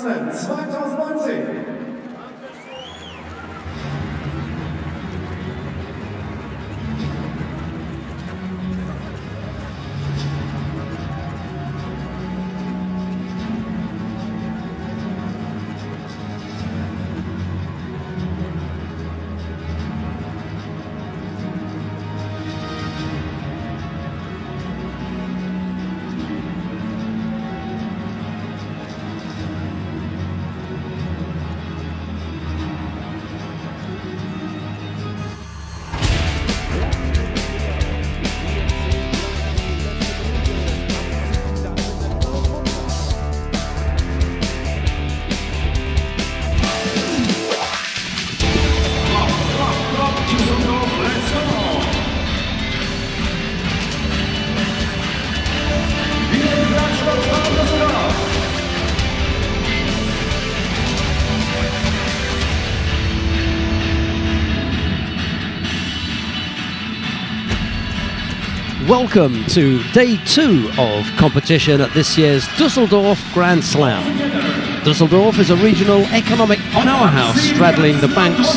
Grand Slam 2019. Welcome to day 2 of competition at this year's Düsseldorf Grand Slam. Düsseldorf is a regional economic powerhouse straddling the banks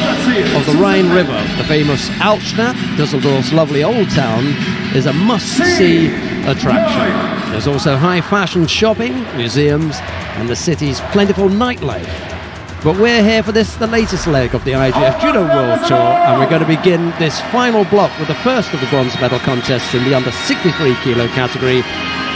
of the Rhine River. The famous Altstadt, Düsseldorf's lovely old town, is a must-see attraction. There's also high fashion shopping, museums, and the city's plentiful nightlife. But we're here for the latest leg of the IGF Judo World Tour, and we're going to begin this final block with the first of the bronze medal contests in the under 63 kilo category.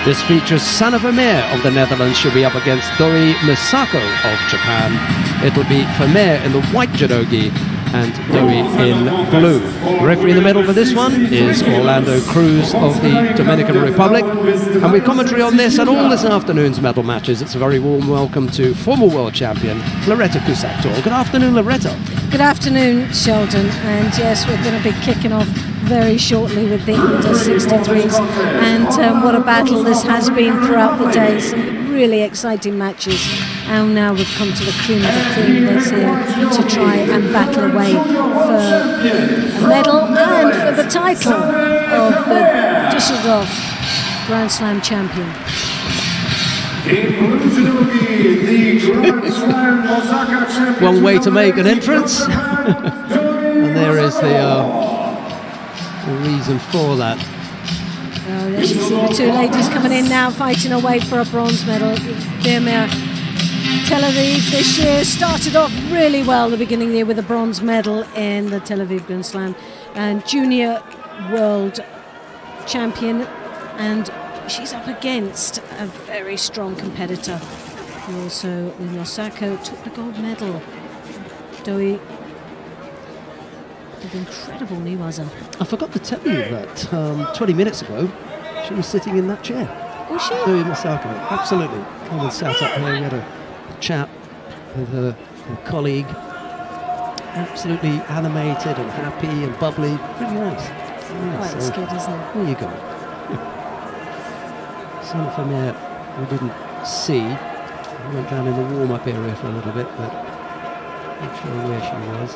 This features Sanne Vermeer of the Netherlands. She'll be up against Dori Misako of Japan. It'll be Vermeer in the white judogi and Dori in blue. The referee in the middle for this one is Orlando Cruz of the Dominican Republic. And with commentary on this and all this afternoon's medal matches, it's a very warm welcome to former world champion Loretta Cusack-Tall. Good afternoon, Loretta. Good afternoon, Sheldon. And yes, we're going to be kicking off very shortly with the under 63s. And what a battle this has been throughout the days. Really exciting matches. And now we've come to the cream of the cream that's here to try and battle away for a medal and for the title of the Düsseldorf Grand Slam champion. One way to make an entrance. And there is the reason for that. Oh, there you see the two ladies coming in now, fighting away for a bronze medal. Vermeer, Tel Aviv this year started off really well the beginning of the year with a bronze medal in the Tel Aviv Grand Slam and junior world champion, and she's up against a very strong competitor who also, with Misako, took the gold medal. Doi with incredible niwaza. I forgot to tell you that 20 minutes ago she was sitting in that chair. Was she? Doi Misako, absolutely. Came and sat up here. We had a chat with her colleague. Absolutely animated and happy and bubbly. Pretty nice. Quite So, good, isn't it? there you go. Sanne Vermeer we didn't see. We went down in the warm-up area for a little bit, but not sure where she was.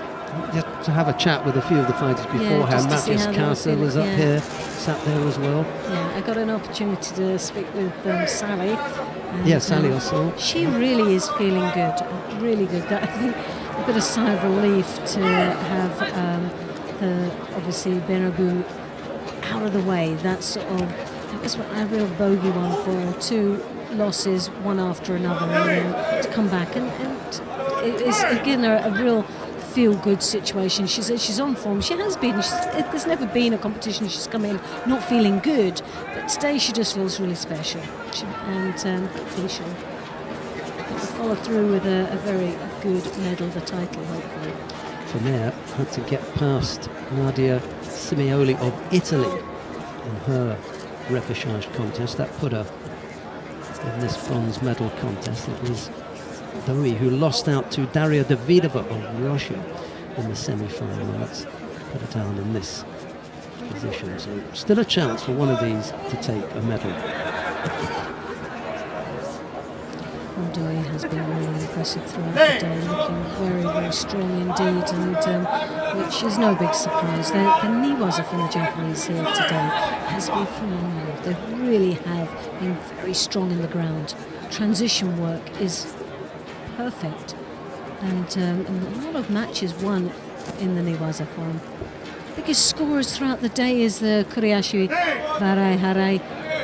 Just to have a chat with a few of the fighters beforehand. Matthias Kassa was up here, sat there as well. Yeah, I got an opportunity to speak with Sally. And, Yeah, Sally I saw. She really is feeling good, really good. I think a bit of sigh of relief to have obviously Benabou out of the way. That's sort of, that was a real bogey one for her. 2 losses, one after another, and then to come back and it is again a real feel-good situation. She's on form. She has been. There's never been a competition she's come in not feeling good, but today she just feels really special. Hopefully she'll follow through with a very good medal, the title, hopefully. Vermeer had to get past Nadia Simeoli of Italy in her repechage contest. That put her in this bronze medal contest. It was Doi who lost out to Daria Davidova of Russia in the semi-final. That's put her down in this position. So still a chance for one of these to take a medal. Doi has been really impressive throughout the day, looking very, very strong indeed, and which is no big surprise. The niwaza from the Japanese here today has been phenomenal. They really have been very strong in the ground. Transition work is perfect. And a lot of matches won in the Newaza form. Biggest scorers throughout the day is the Kuriashi Varai Harai,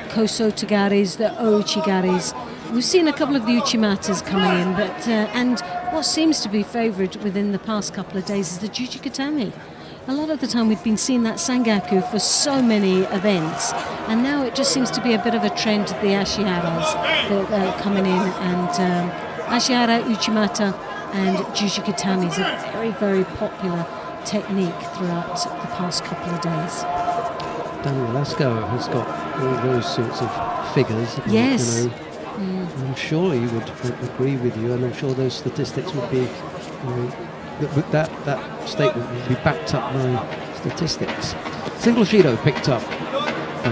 Koso Tagaris, the Ouchigaris. We've seen a couple of the Uchimatas coming in, but and what seems to be favoured within the past couple of days is the Jujikatami. A lot of the time we've been seeing that Sangaku for so many events, and now it just seems to be a bit of a trend, the Ashiharas that are coming in, and Ashihara, Uchimata and Jujikatami is a very, very popular technique throughout the past couple of days. Dan Velasco has got all those sorts of figures. Yes. You know, I'm sure he would agree with you, and I'm sure those statistics would be, that statement would be backed up by statistics. Single Judo picked up by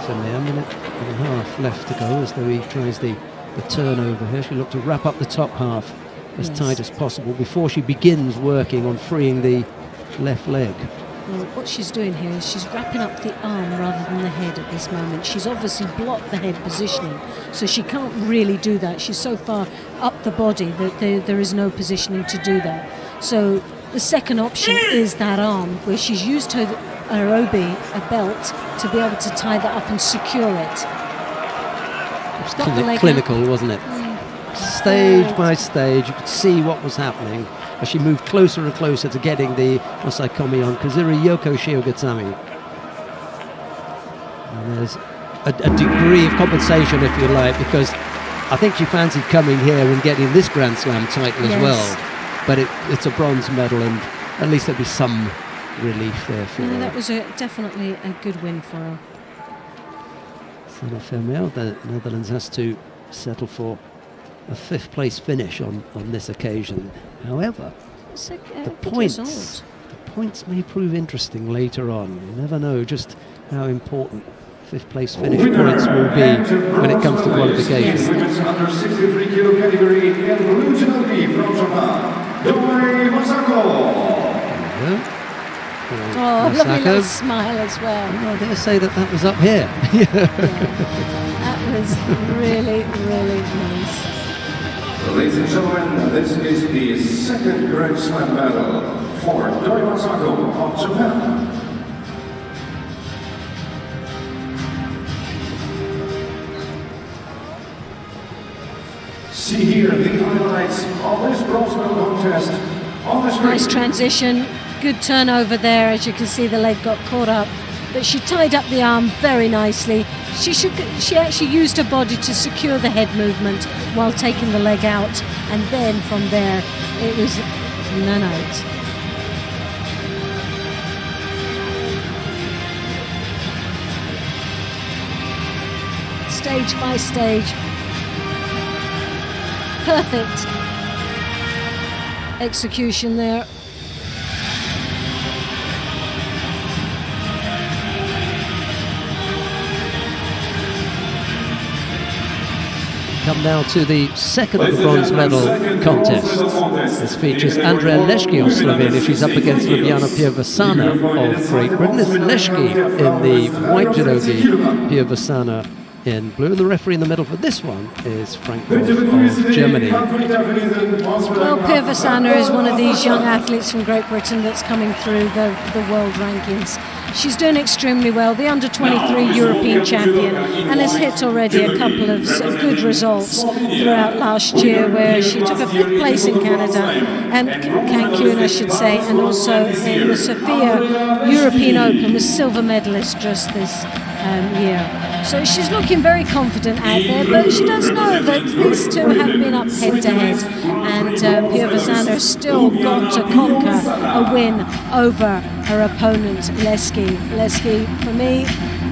a minute and a half left to go as though he tries the turnover here. She looked to wrap up the top half as tight as possible before she begins working on freeing the left leg. Well, what she's doing here is she's wrapping up the arm rather than the head at this moment. She's obviously blocked the head positioning, so she can't really do that. She's so far up the body that there is no positioning to do that. So the second option is that arm, where she's used her obi, a belt, to be able to tie that up and secure it. It was clinical, wasn't it? Stage by stage, you could see what was happening as she moved closer and closer to getting the Osaikomi on Kazuri Yoko Shiogatami. And there's a degree of compensation, if you like, because I think she fancied coming here and getting this Grand Slam title as well. But it's a bronze medal, and at least there'll be some relief there for her. That was definitely a good win for her. Sana Fermel, the Netherlands has to settle for a fifth place finish on this occasion. However, the points may prove interesting later on. You never know just how important fifth place finish points will be when it comes to qualification. Under 63 kilo category and blue Judo from Japan, Doi Masako. Oh, lovely little smile as well. I dare say that was up here. That was really, really nice. Ladies and gentlemen, this is the second Grand Slam battle for Doi Masako of Japan. See here the highlights of this bronze medal contest on the screen. Nice transition, good turnover there. As you can see, the leg got caught up, but she tied up the arm very nicely. She actually used her body to secure the head movement while taking the leg out, and then from there it was none out. Stage by stage, perfect execution there. Come now to the second of the bronze medal contest. This features Andrea Leszki of Slovenia. She's up against Ljubljana Piervasana of Great Britain. It's Leszki in the white judogi, Piervasana in blue. And the referee in the middle for this one is Frank of Germany. Well, Piervasana is one of these young athletes from Great Britain that's coming through the world rankings. She's doing extremely well, the under-23 European champion, and has hit already a couple of good results throughout last year, where she took a 5th place in Canada, and Cancun, I should say, and also in the Sofia European Open, was silver medalist just this year. So she's looking very confident out there, but she does know that these two have been up head-to-head, and Piervasana has still got to conquer a win over her opponent, Leszki. Leszki, for me,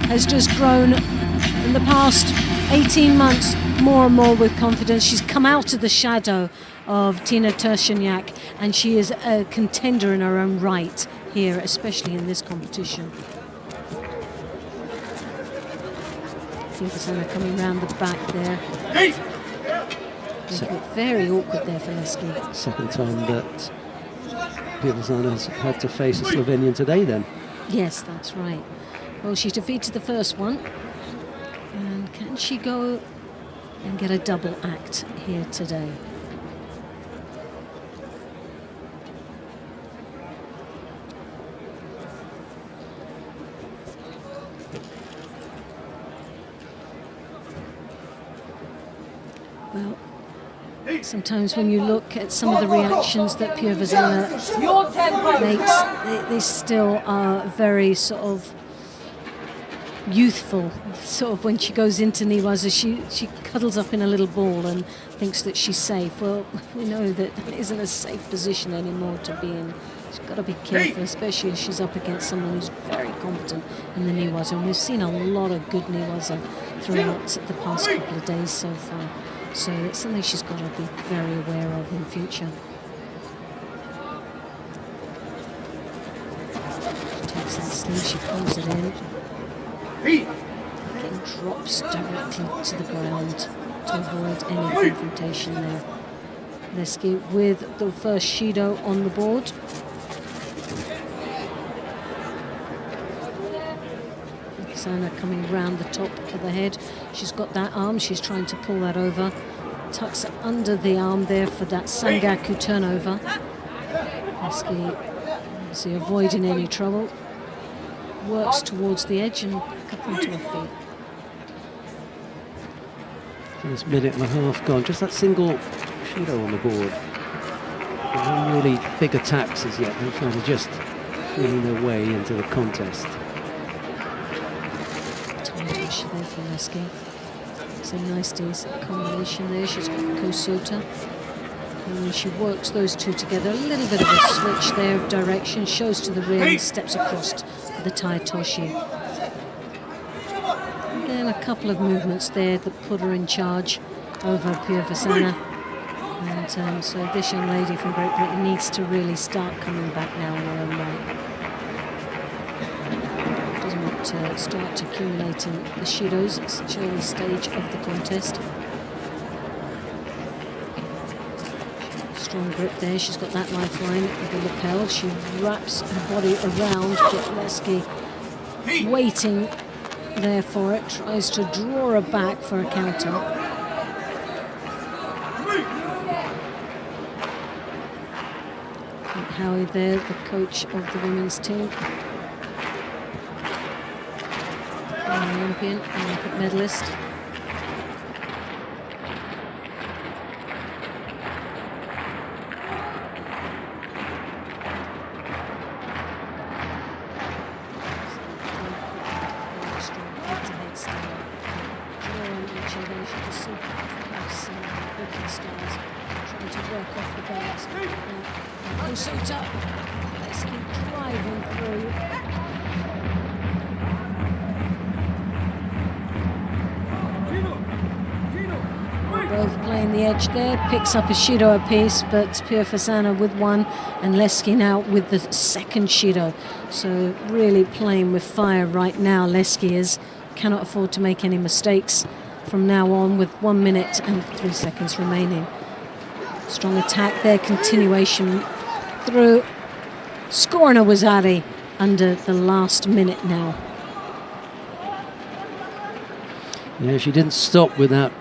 has just grown in the past 18 months more and more with confidence. She's come out of the shadow of Tina Tersheniak, and she is a contender in her own right here, especially in this competition. Piervasana coming round the back there. Making it very awkward there for Leszki. Second time that Piervasana has had to face a Slovenian today then. Yes, that's right. Well, she defeated the first one. And can she go and get a double act here today? Well, sometimes when you look at some of the reactions that Pia Vazana makes, they still are very sort of youthful. Sort of when she goes into Niwaza, she cuddles up in a little ball and thinks that she's safe. Well, we know that isn't a safe position anymore to be in. She's got to be careful, especially if she's up against someone who's very competent in the Niwaza. And we've seen a lot of good Niwaza throughout the past couple of days so far. So it's something she's got to be very aware of in future. She takes that sleeve, she pulls it in. Again, drops directly to the ground to avoid any confrontation there. Leski with the first Shido on the board. Sana coming round the top of the head. She's got that arm, she's trying to pull that over. Tucks it under the arm there for that Sangaku turnover. Leski obviously avoiding any trouble. Works towards the edge and back up onto her feet. First minute and a half gone. Just that single Shido on the board. No really big attacks as yet. They're kind of just feeling their way into the contest. She there for Leski. It's a nice decent combination there. She's got the Kosota. And when she works those two together, a little bit of a switch there of direction, shows to the rear and steps across for the Tai Toshi. And then a couple of movements there that put her in charge over Pia Vazana. And so this young lady from Great Britain needs to really start coming back now in her own right. To start accumulating the Shidos at such an early stage of the contest. Strong grip there, she's got that lifeline with the lapel. She wraps her body around, but Leski waiting there for it, tries to draw her back for a counter. Howie there, the coach of the women's team. Olympic medalist. Head-to-head style. Drawing each other, she can see some booking styles trying to work off the belt. Kosota, let's keep driving through. Both playing the edge there, picks up a Shido apiece, but Pia Vazana with one and Leski now with the second Shido. So really playing with fire right now. Leski is cannot afford to make any mistakes from now on with 1 minute and 3 seconds remaining. Strong attack there, continuation through. Scoring a Wazari under the last minute now. Yeah, she didn't stop with that,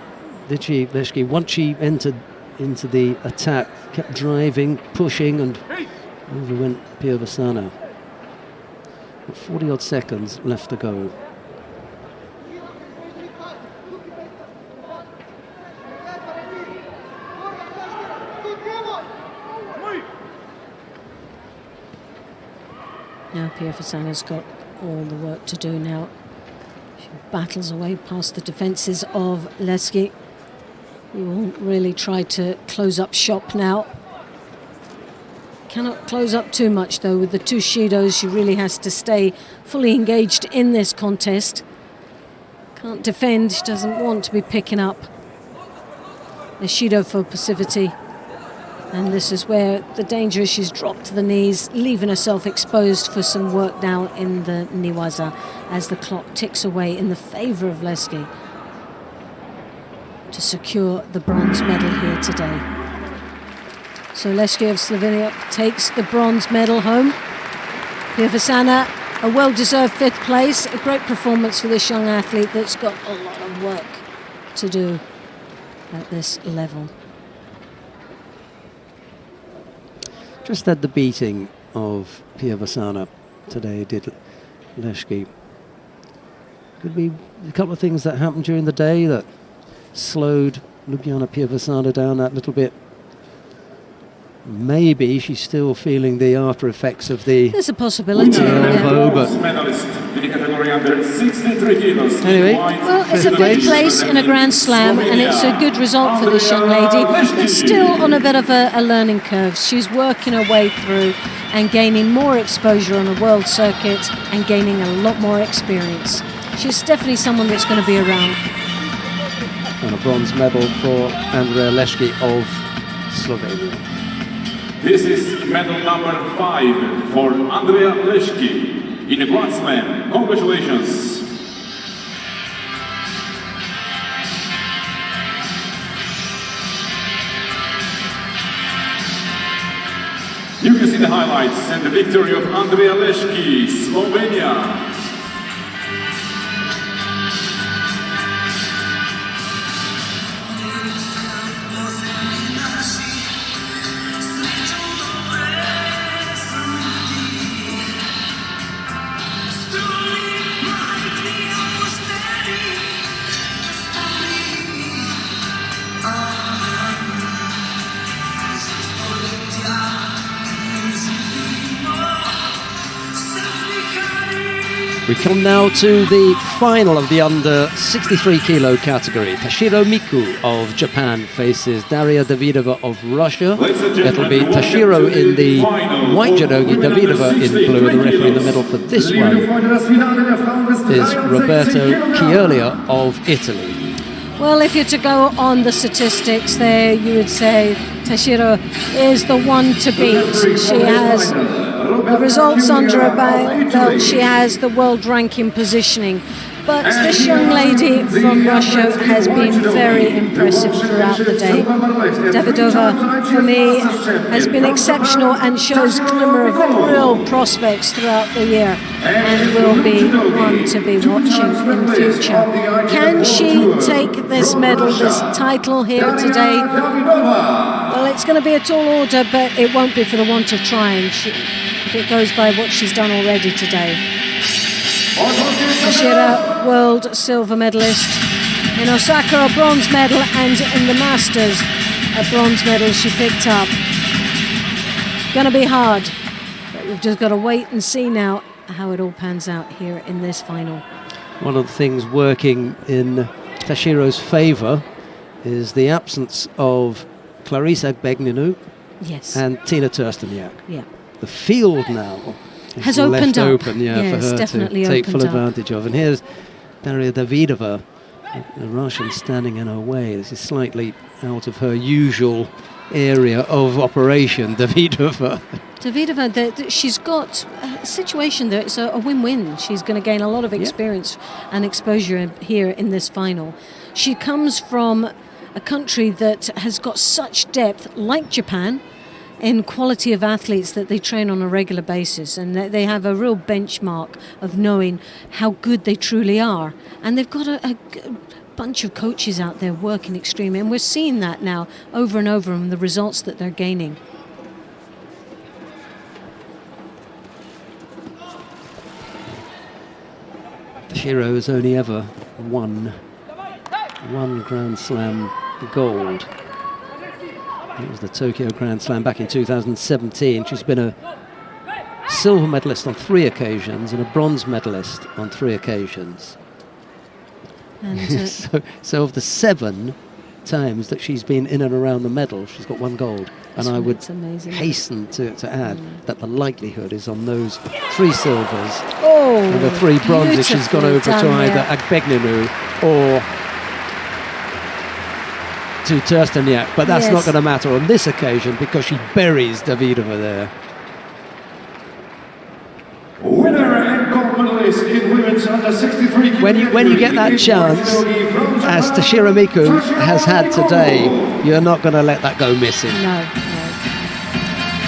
did she, Leski? Once she entered into the attack, kept driving, pushing, and over went Pia Vazana. 40 odd seconds left to go. Now Pia Vazana's got all the work to do now. She battles away past the defences of Leski. He will really try to close up shop now. Cannot close up too much though with the two Shidos. She really has to stay fully engaged in this contest. Can't defend, she doesn't want to be picking up the Shido for passivity. And this is where the danger is. She's dropped to the knees, leaving herself exposed for some work now in the Niwaza as the clock ticks away in the favour of Leski to secure the bronze medal here today. So Leski of Slovenia takes the bronze medal home. Pia Vazana, a well-deserved 5th place. A great performance for this young athlete that's got a lot of work to do at this level. Just had the beating of Pia Vazana today, did Leski. Could be a couple of things that happened during the day that slowed Ljubljana Pievasana down that little bit. Maybe she's still feeling the after effects of the There's a possibility. elbow, but anyway, well, it's a fifth place in a Grand Slam, and it's a good result for this young lady. It's still on a bit of a learning curve. She's working her way through and gaining more exposure on the world circuit and gaining a lot more experience. She's definitely someone that's going to be around. And a bronze medal for Andrea Leški of Slovenia. This is medal number 5 for Andrea Leški in a Grand Slam. Congratulations. You can see the highlights and the victory of Andrea Leški, Slovenia. We come now to the final of the under 63 kilo category. Toshiro Miku of Japan faces Daria Davidova of Russia. It'll be Toshiro in the white judogi, Davidova in blue, and the referee in the middle for this one is Roberto Chioglia of Italy. Well, if you're to go on the statistics there, you would say Toshiro is the one to beat. She has the results under her belt, she has the world ranking positioning. But this young lady from Russia has been very impressive throughout the day. Davidova, for me, has been exceptional and shows glimmer of real prospects throughout the year and will be one to be watching in the future. Can she take this medal, this title here today? Well, it's going to be a tall order, but it won't be for the want of trying if it goes by what she's done already today. Toshiro, world silver medalist. In Osaka, a bronze medal, and in the Masters, a bronze medal she picked up. Gonna be hard, but we've just got to wait and see now how it all pans out here in this final. One of the things working in Toshiro's favour is the absence of Clarissa Agbegninu and Tina Tursteniak. Yeah. The field now has opened up. Open, yes, for her definitely to take full up. advantage of. And here's Daria Davidova, a Russian standing in her way. This is slightly out of her usual area of operation, Davidova. Davidova, she's got a situation that it's a win-win. She's going to gain a lot of experience and exposure here in this final. She comes from a country that has got such depth, like Japan, in quality of athletes that they train on a regular basis, and they have a real benchmark of knowing how good they truly are. And they've got a bunch of coaches out there working extremely, and we're seeing that now over and over in the results that they're gaining. Toshiro has only ever won one Grand Slam gold. It was the Tokyo Grand Slam back in 2017. She's been a silver medalist on 3 occasions and a bronze medalist on 3 occasions. And so of the 7 times that she's been in and around the medal, she's got 1 gold. And I would hasten to add that the likelihood is on those 3 silvers and the 3 bronzes she's gone over to either Agbegninu or to Tursteniak, but that's not going to matter on this occasion because she buries Davidova there. Winner and gold medalist in women's under 63. When you get that chance, as Toshiro Miku has had today, you're not going to let that go missing. No.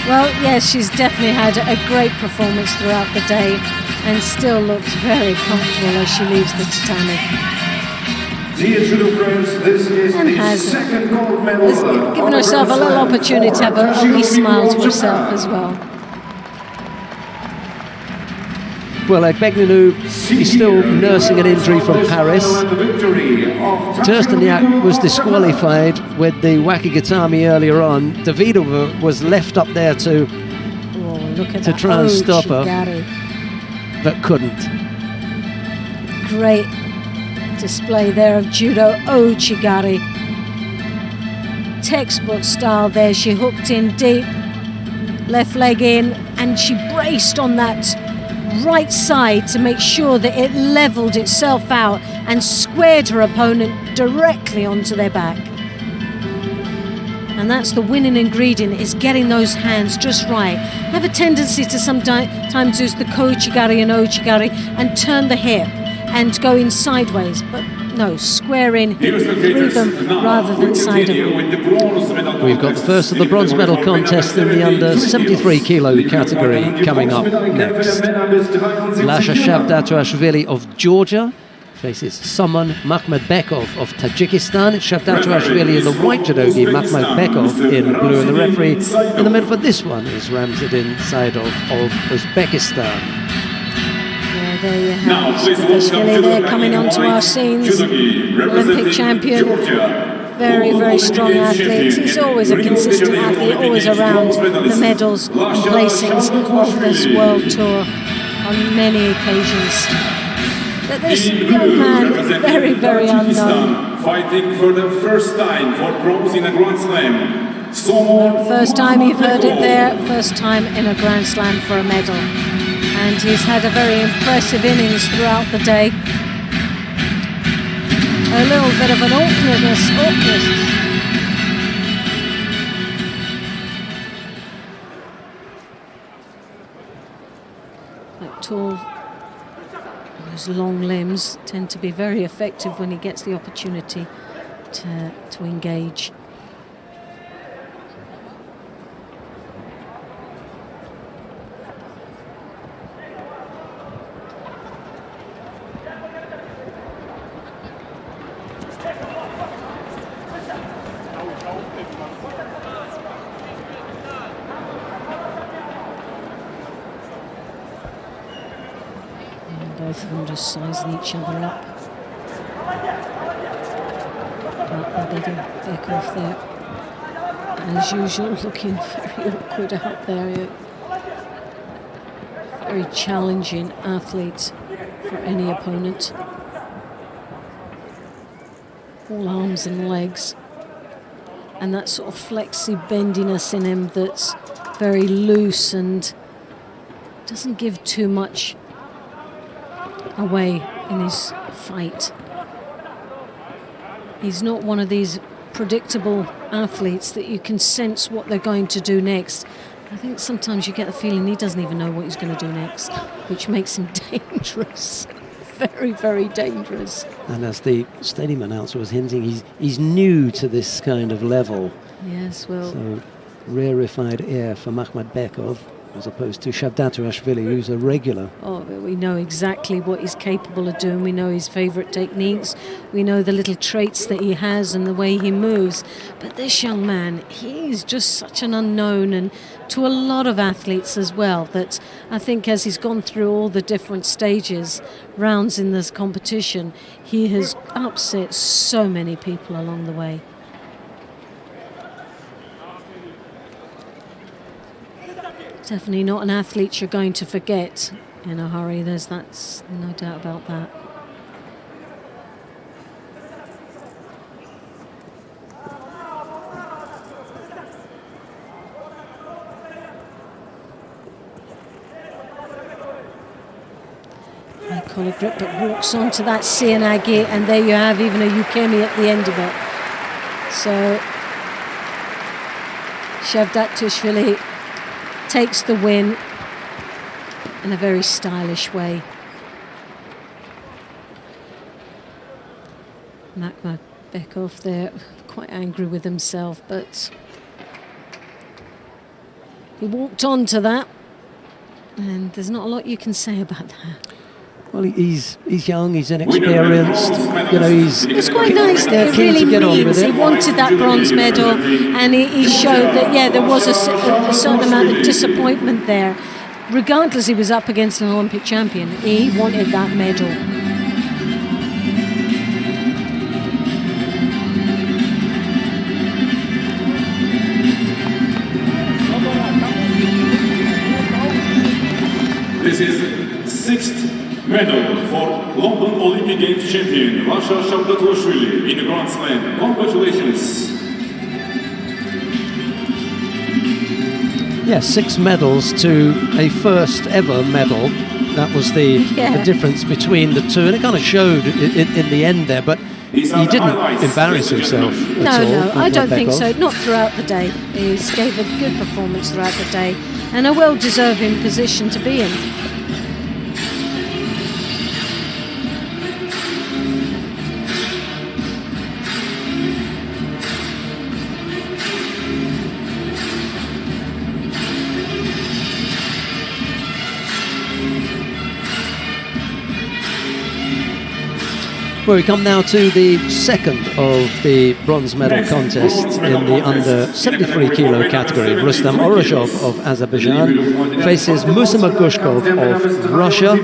Well, yes, she's definitely had a great performance throughout the day and still looks very comfortable as she leaves the tatami. Dear Judo friends, this is the second gold medal. Given herself a little opportunity to have a wee smile to herself as well. Well, Egbegbinu, he's still nursing an injury from Paris. Terstaniak was disqualified with the Wakigatami earlier on. Davidova was left up there to try and stop her, but couldn't. Great display there of judo. Oh, Chigari. Textbook style there. She hooked in deep, left leg in, and she braced on that right side to make sure that it leveled itself out and squared her opponent directly onto their back. And that's the winning ingredient, is getting those hands just right. Have a tendency to sometimes use the ko-chigari and o-chigari and turn the hip and go in sideways, but no, square in through them rather than side them. We've got the first of the bronze medal contest in the under 73 kilo category coming up next. Lasha Shavdatuashvili of Georgia faces Saman Makhmadbekov of Tajikistan. It's Shavdatuashvili in the white judogi, Makhmadbekov in blue, and the referee in the middle for this one is Ramzadin Saidov of Uzbekistan. There you have Shavdatuashvili there coming onto our scenes. Olympic champion, very, very strong athlete. He's always a consistent athlete, always around the medals and placings of this world tour on many occasions. But this young man, very, very unknown. Fighting for the first time for bronze in a Grand Slam. First time you've heard it there, first time in a Grand Slam for a medal. And he's had a very impressive innings throughout the day. A little bit of an awkwardness. Like tall, those long limbs tend to be very effective when he gets the opportunity to engage. Both of them just sizing each other up. Bekov there, as usual, looking very awkward out there. Very challenging athlete for any opponent. All arms and legs. And that sort of flexy bendiness in him that's very loose and doesn't give too much away in his fight. He's not one of these predictable athletes that you can sense what they're going to do next. I think sometimes you get the feeling he doesn't even know what he's going to do next, which makes him dangerous. Very, very dangerous. And as the stadium announcer was hinting, he's new to this kind of level. Yes, well... So, rarefied air for Makhmadbekov, as opposed to Shavdatuashvili, who's a regular. Oh, we know exactly what he's capable of doing. We know his favourite techniques. We know the little traits that he has and the way he moves. But this young man, he's just such an unknown, and to a lot of athletes as well, that I think as he's gone through all the different rounds in this competition, he has upset so many people along the way. Definitely not an athlete you're going to forget in a hurry. That's no doubt about that. High collar grip, but walks onto that Sianagi, and there you have even a Ukemi at the end of it. So Shavdatuashvili takes the win in a very stylish way. Makhmadbekov there, quite angry with himself, but he walked on to that, and there's not a lot you can say about that. Well, he's young, he's inexperienced, It's quite nice that he really means he wanted that bronze medal, and he showed that, yeah, there was a certain amount of disappointment there. regardless, he was up against an Olympic champion. He wanted that medal. This is 6th medal for London Olympic Games champion Rasha Shavdatulashvili in the Grand Slam. Congratulations. Yes, 6 medals to a first ever medal. That was the difference between the two, and it kind of showed in the end there, but he didn't embarrass himself at all. No, I don't think so. Not throughout the day. He gave a good performance throughout the day, and a well-deserving position to be in. Well, we come now to the second of the bronze medal contests in the under 73 kilo category. Rustam Orozhov of Azerbaijan faces Musa Magushkov of Russia.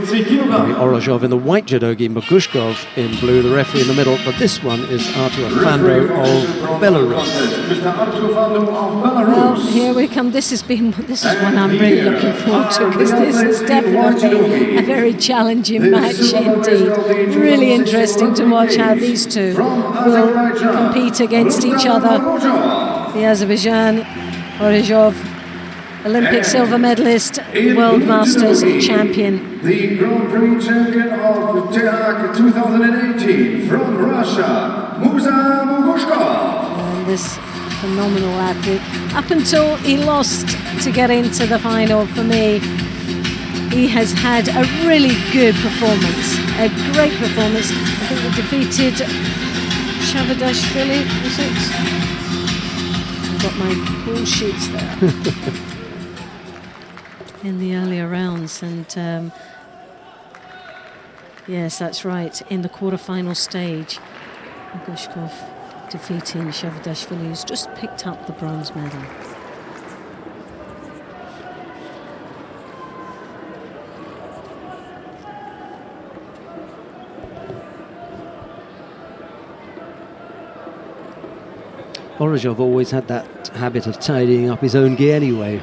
Orozhov in the white judogi, Magushkov in blue, the referee in the middle. But this one is Artur Fandro of Belarus. Well, here we come. This is one I'm really looking forward to, because this is definitely a very challenging match indeed. Really interesting to watch how these two will compete against each other. The Azerbaijan, Orozhov, Olympic silver medalist, World Masters champion. The Grand Prix champion of Tehran 2018 from Russia, Musa Magushkov. And this phenomenal athlete. Up until he lost to get into the final, for me, he has had a really good performance, a great performance. I think he defeated Shavdashvili, was it? I've got my pool sheets there. In the earlier rounds, and yes, that's right, in the quarter-final stage, Magushkov defeating Shavdashvili, who's just picked up the bronze medal. Orozhov always had that habit of tidying up his own gi anyway.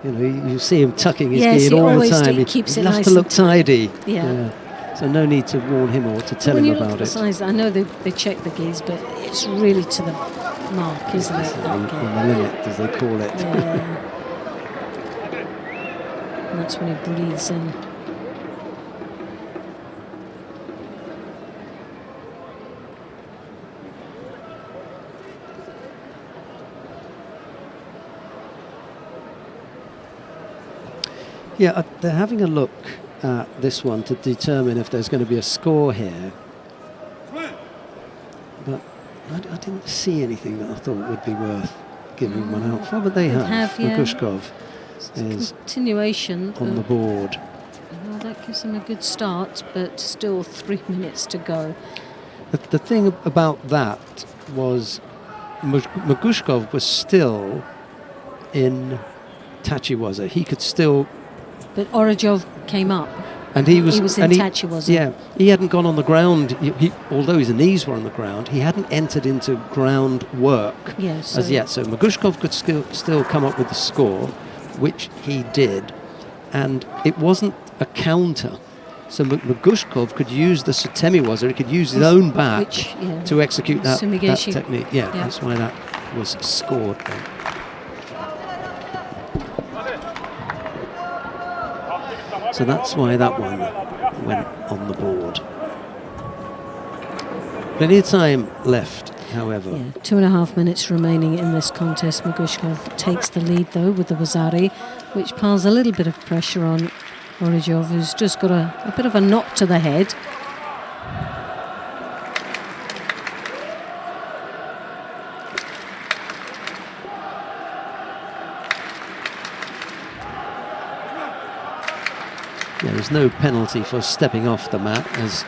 You know, you see him tucking his gi in all the time. He loves to look tidy. Yeah. So no need to warn him or to tell him about it. Size, I know they check the gis, but it's really to the mark, isn't it? On the limit, as they call it. Yeah. And that's when he breathes in. Yeah, they're having a look at this one to determine if there's going to be a score here. But I didn't see anything that I thought would be worth giving one out for, but they have. Magushkov is continuation on the board. Well, that gives him a good start, but still 3 minutes to go. The thing about that was Magushkov was still in Tachiwaza. He could still... But Orozhov came up. And he was in Tachiwaza. Yeah, he hadn't gone on the ground. Although his knees were on the ground, he hadn't entered into ground work as yet. So Magushkov could still come up with the score, which he did. And it wasn't a counter. So Magushkov could use the Sutemiwaza, he could use his own back to execute that technique. Yeah, that's why that was scored then. So that's why that one went on the board. Plenty of time left, however. Yeah, 2.5 minutes remaining in this contest. Magushkov takes the lead, though, with the Wazari, which piles a little bit of pressure on Orozhov, who's just got a bit of a knock to the head. Yeah, there's no penalty for stepping off the mat, as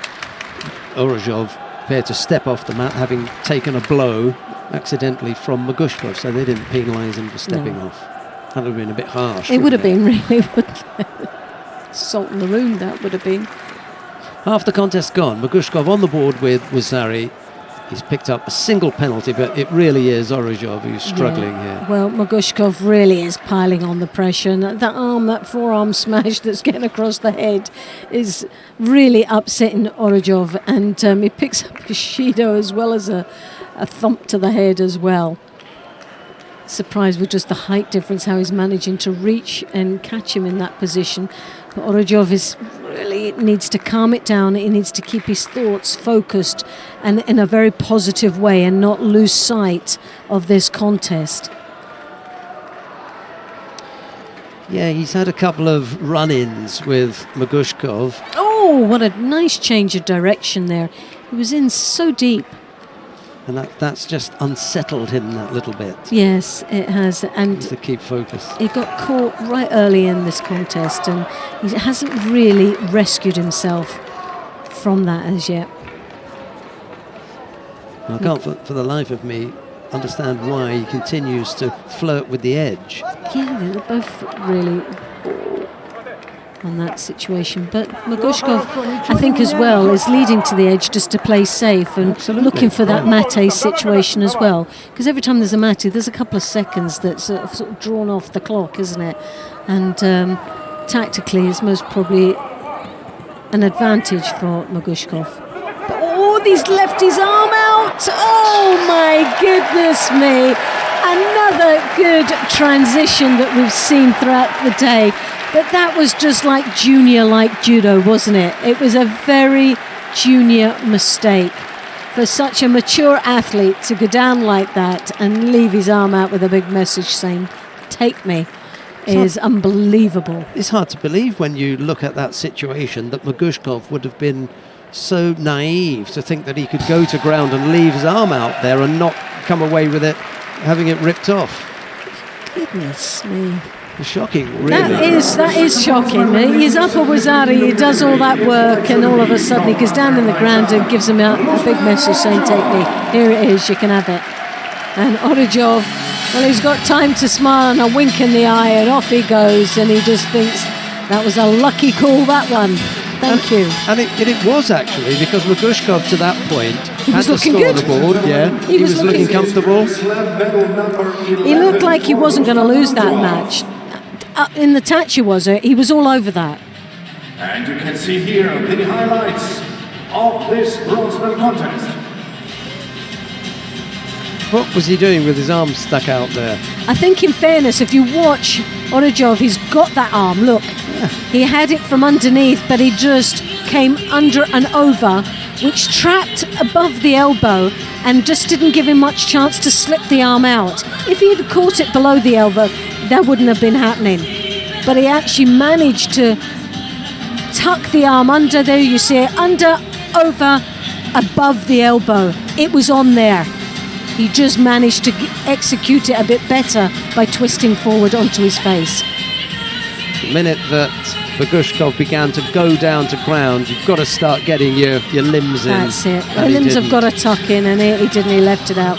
Orozhov prepared to step off the mat, having taken a blow accidentally from Magushkov, so they didn't penalise him for stepping off. That would have been a bit harsh. It would have wouldn't been really, wouldn't it? Salt in the wound, that would have been. Half the contest gone. Magushkov on the board with Zari. He's picked up a single penalty, but it really is Orozhov who's struggling here. Well, Magushkov really is piling on the pressure. And that forearm smash that's getting across the head is really upsetting Orozhov. And he picks up a Judo as well as a thump to the head as well. Surprised with just the height difference, how he's managing to reach and catch him in that position. But Orozhov really needs to calm it down. He needs to keep his thoughts focused and in a very positive way and not lose sight of this contest. Yeah, he's had a couple of run-ins with Magushkov. Oh, what a nice change of direction there. He was in so deep. And that's just unsettled him that little bit. Yes, it has. And To keep focus. he got caught right early in this contest and he hasn't really rescued himself from that as yet. I can't for the life of me understand why he continues to flirt with the edge. Yeah, they're both really on that situation. But Magushkov, I think as well, is leading to the edge just to play safe and looking for that mate situation as well. Because every time there's a mate, there's a couple of seconds that's sort of drawn off the clock, isn't it? And tactically, it's most probably an advantage for Magushkov. But, he's left his arm out. Oh my goodness me. Another good transition that we've seen throughout the day. But that was just like junior-like judo, wasn't it? It was a very junior mistake. For such a mature athlete to go down like that and leave his arm out with a big message saying, "Take me," is unbelievable. It's hard to believe when you look at that situation that Magushkov would have been so naive to think that he could go to ground and leave his arm out there and not come away with it, having it ripped off. Goodness me. It's shocking, really. That is shocking. He's up at Wazari, he does all that work, and all of a sudden he goes down in the ground and gives him a big message saying, "Take me, here it is, you can have it." And Orozhov, well, he's got time to smile and a wink in the eye, and off he goes, and he just thinks, that was a lucky call, that one. Thank you. And it was actually, because Magushkov to that point had the looking score on good. the board. Yeah, he was looking comfortable. He looked like he wasn't going to lose that match. In the Tachi he was all over that. And you can see here the highlights of this bronze medal contest. What was he doing with his arm stuck out there? I think in fairness, if you watch Orozhov, he's got that arm, look. He had it from underneath, but he just came under and over, which trapped above the elbow and just didn't give him much chance to slip the arm out. If he had caught it below the elbow, that wouldn't have been happening. But he actually managed to tuck the arm under there. You see it under, over, above the elbow. It was on there. He just managed to execute it a bit better by twisting forward onto his face. The minute that Magushkov began to go down to ground, you've got to start getting your limbs in. That's it. The And he limbs have didn't. got to tuck in, and he didn't. He left it out.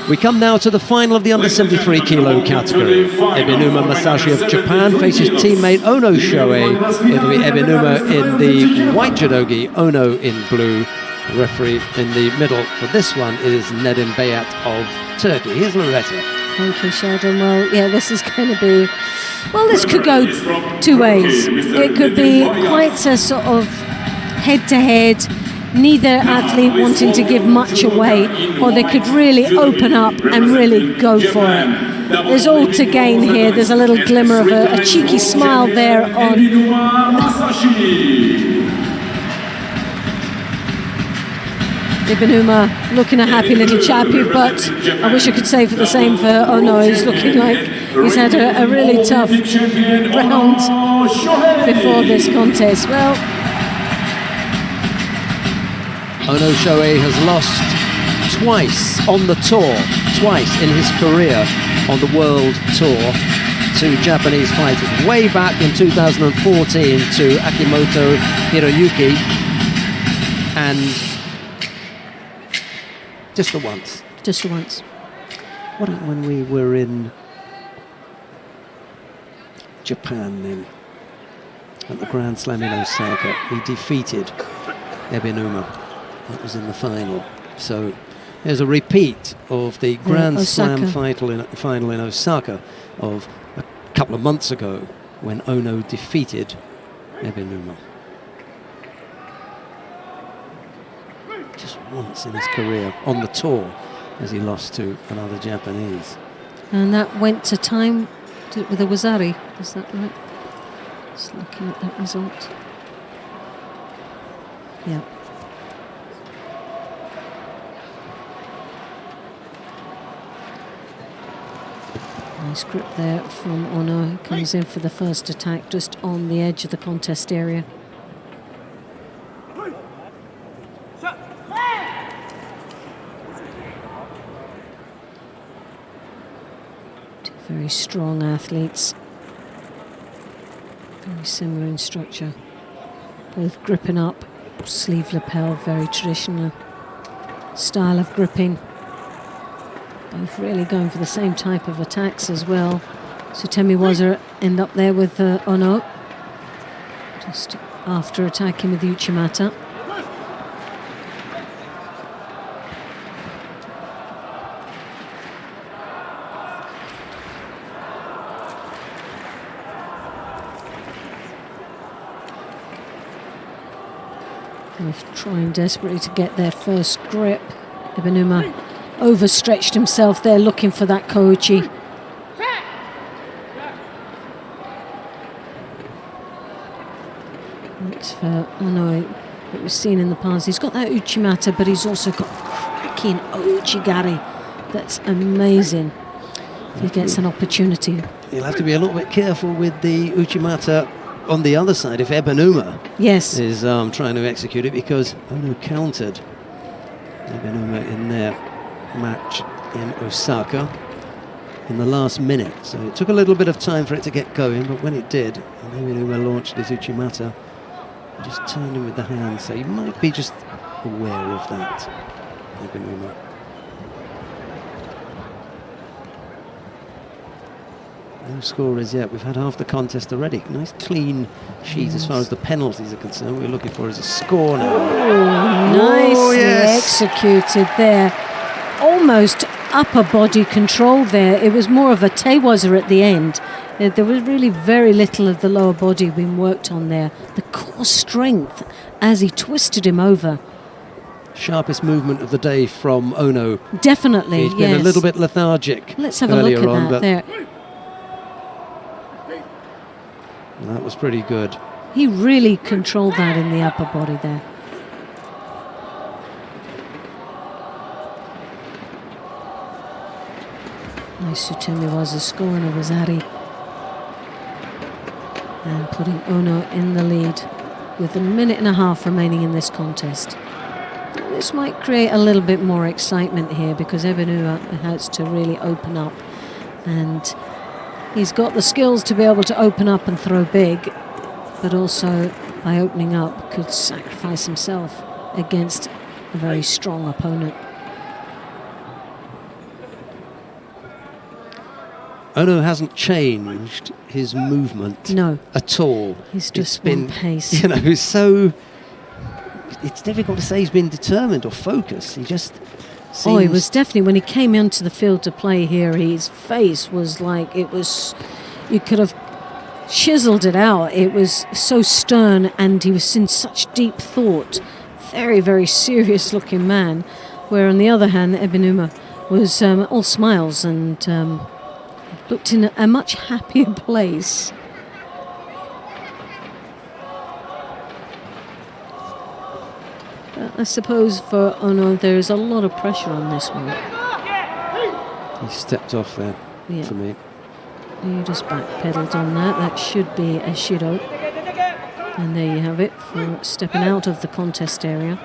We come now to the final of the under 73 kilo category. Ebinuma Masashi of Japan faces teammate Ono Shoei. It'll be Ebinuma in the white judogi, Ono in blue. The referee in the middle for this one is Nedim Beyat of Turkey. Here's Loretta. Thank you, Sheldon. Well, yeah, this is going to be... Well, this could go two ways. It could be quite a sort of head-to-head, neither athlete wanting to give much away, or they could really open up and really go for it. There's all to gain here. There's a little glimmer of a cheeky smile there on... Ibinuma looking a happy little chappy, but I wish I could say for the same for Ono. He's looking like he's had a really tough round before this contest. Well, Ono Shoei has lost twice on the tour, twice in his career on the world tour to Japanese fighters. Way back in 2014 to Akimoto Hiroyuki, and just the once. just the once. What happened when we were in Japan at the Grand Slam in Osaka. He defeated Ebinuma. That was in the final. So there's a repeat of the Grand Slam final in Osaka of a couple of months ago when Ono defeated Ebinuma. Just once in his career on the tour as he lost to another Japanese. And that went to time with a Wazari, is that right? Just looking at that result. Yeah. Nice grip there from Ono. Comes in for the first attack just on the edge of the contest area. Two very strong athletes. Very similar in structure. Both gripping up. Sleeve lapel, very traditional style of gripping. Both really going for the same type of attacks as well. So Temiwaza end up there with Ono, just after attacking with Uchimata. Both trying desperately to get their first grip. Ebinuma overstretched himself there looking for that koichi. It's for Ono, that we've seen in the past. He's got that uchimata, but he's also got cracking ouchigari. That's amazing if he gets an opportunity. He'll have to be a little bit careful with the uchimata on the other side if Ebinuma is trying to execute it, because Ono countered Ebinuma in their match in Osaka in the last minute, so it took a little bit of time for it to get going, but when it did, Ebinuma launched his uchimata, just turned him with the hand, so you might be just aware of that, Ebinuma. No scorers yet. We've had half the contest already. Nice clean sheet as far as the penalties are concerned. What we're looking for is a score now. Oh, nicely executed there. Almost upper body control there. It was more of a Teiwaza at the end. There was really very little of the lower body being worked on there. The core strength as he twisted him over. Sharpest movement of the day from Ono. Definitely, He's been a little bit lethargic. Let's have a look at that there. That was pretty good. He really controlled that in the upper body there. Nice Temiwaza scoring a Wazari. And putting Ono in the lead with a minute and a half remaining in this contest. This might create a little bit more excitement here, because Ebinuma has to really open up, and he's got the skills to be able to open up and throw big, but also by opening up could sacrifice himself against a very strong opponent. Ono hasn't changed his movement at all. He's just been pace. You know, so it's difficult to say he's been determined or focused. He just seems... Oh, he was definitely, when he came into the field to play here, his face was like, it was, you could have chiseled it out. It was so stern, and he was in such deep thought. Very, very serious looking man. Where on the other hand, Ebinuma was all smiles and looked in a much happier place. I suppose for Ono, there is a lot of pressure on this one. He stepped off there for me. You just backpedaled on that. That should be a Shido. And there you have it for stepping out of the contest area.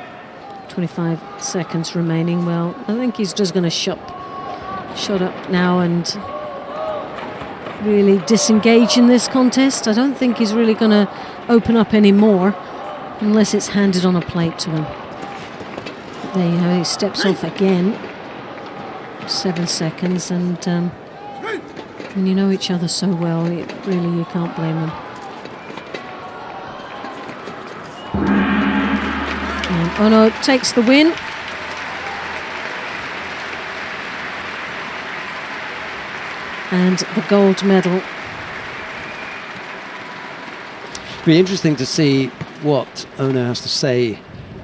25 seconds remaining. Well, I think he's just going to shut up now and really disengage in this contest. I don't think he's really going to open up any more unless it's handed on a plate to him. But there you go, he steps off again. 7 seconds, and When you know each other so well, really you can't blame them. And Ono takes the win. And the gold medal. It'll be interesting to see what Ono has to say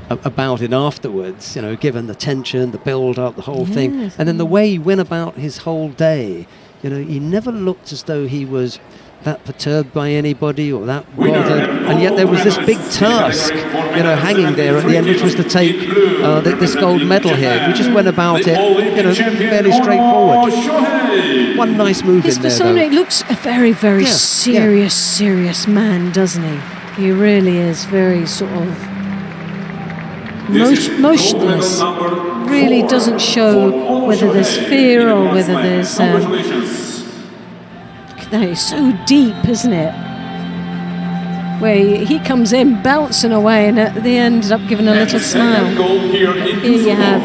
about it afterwards, you know, given the tension, the build-up, the whole thing. And then the way he went about his whole day, you know, he never looked as though he was that perturbed by anybody or that bothered. And yet there was this big task, you know, hanging there at the end, which was to take this gold medal here. We just went about it, you know, fairly straightforward. One nice move in there, persona looks a very, very serious man, doesn't he? He really is very sort of motionless. Really doesn't show whether there's fear or whether there's... that is so deep, isn't it? Where he comes in bouncing away and at the end up giving a little smile. Here you have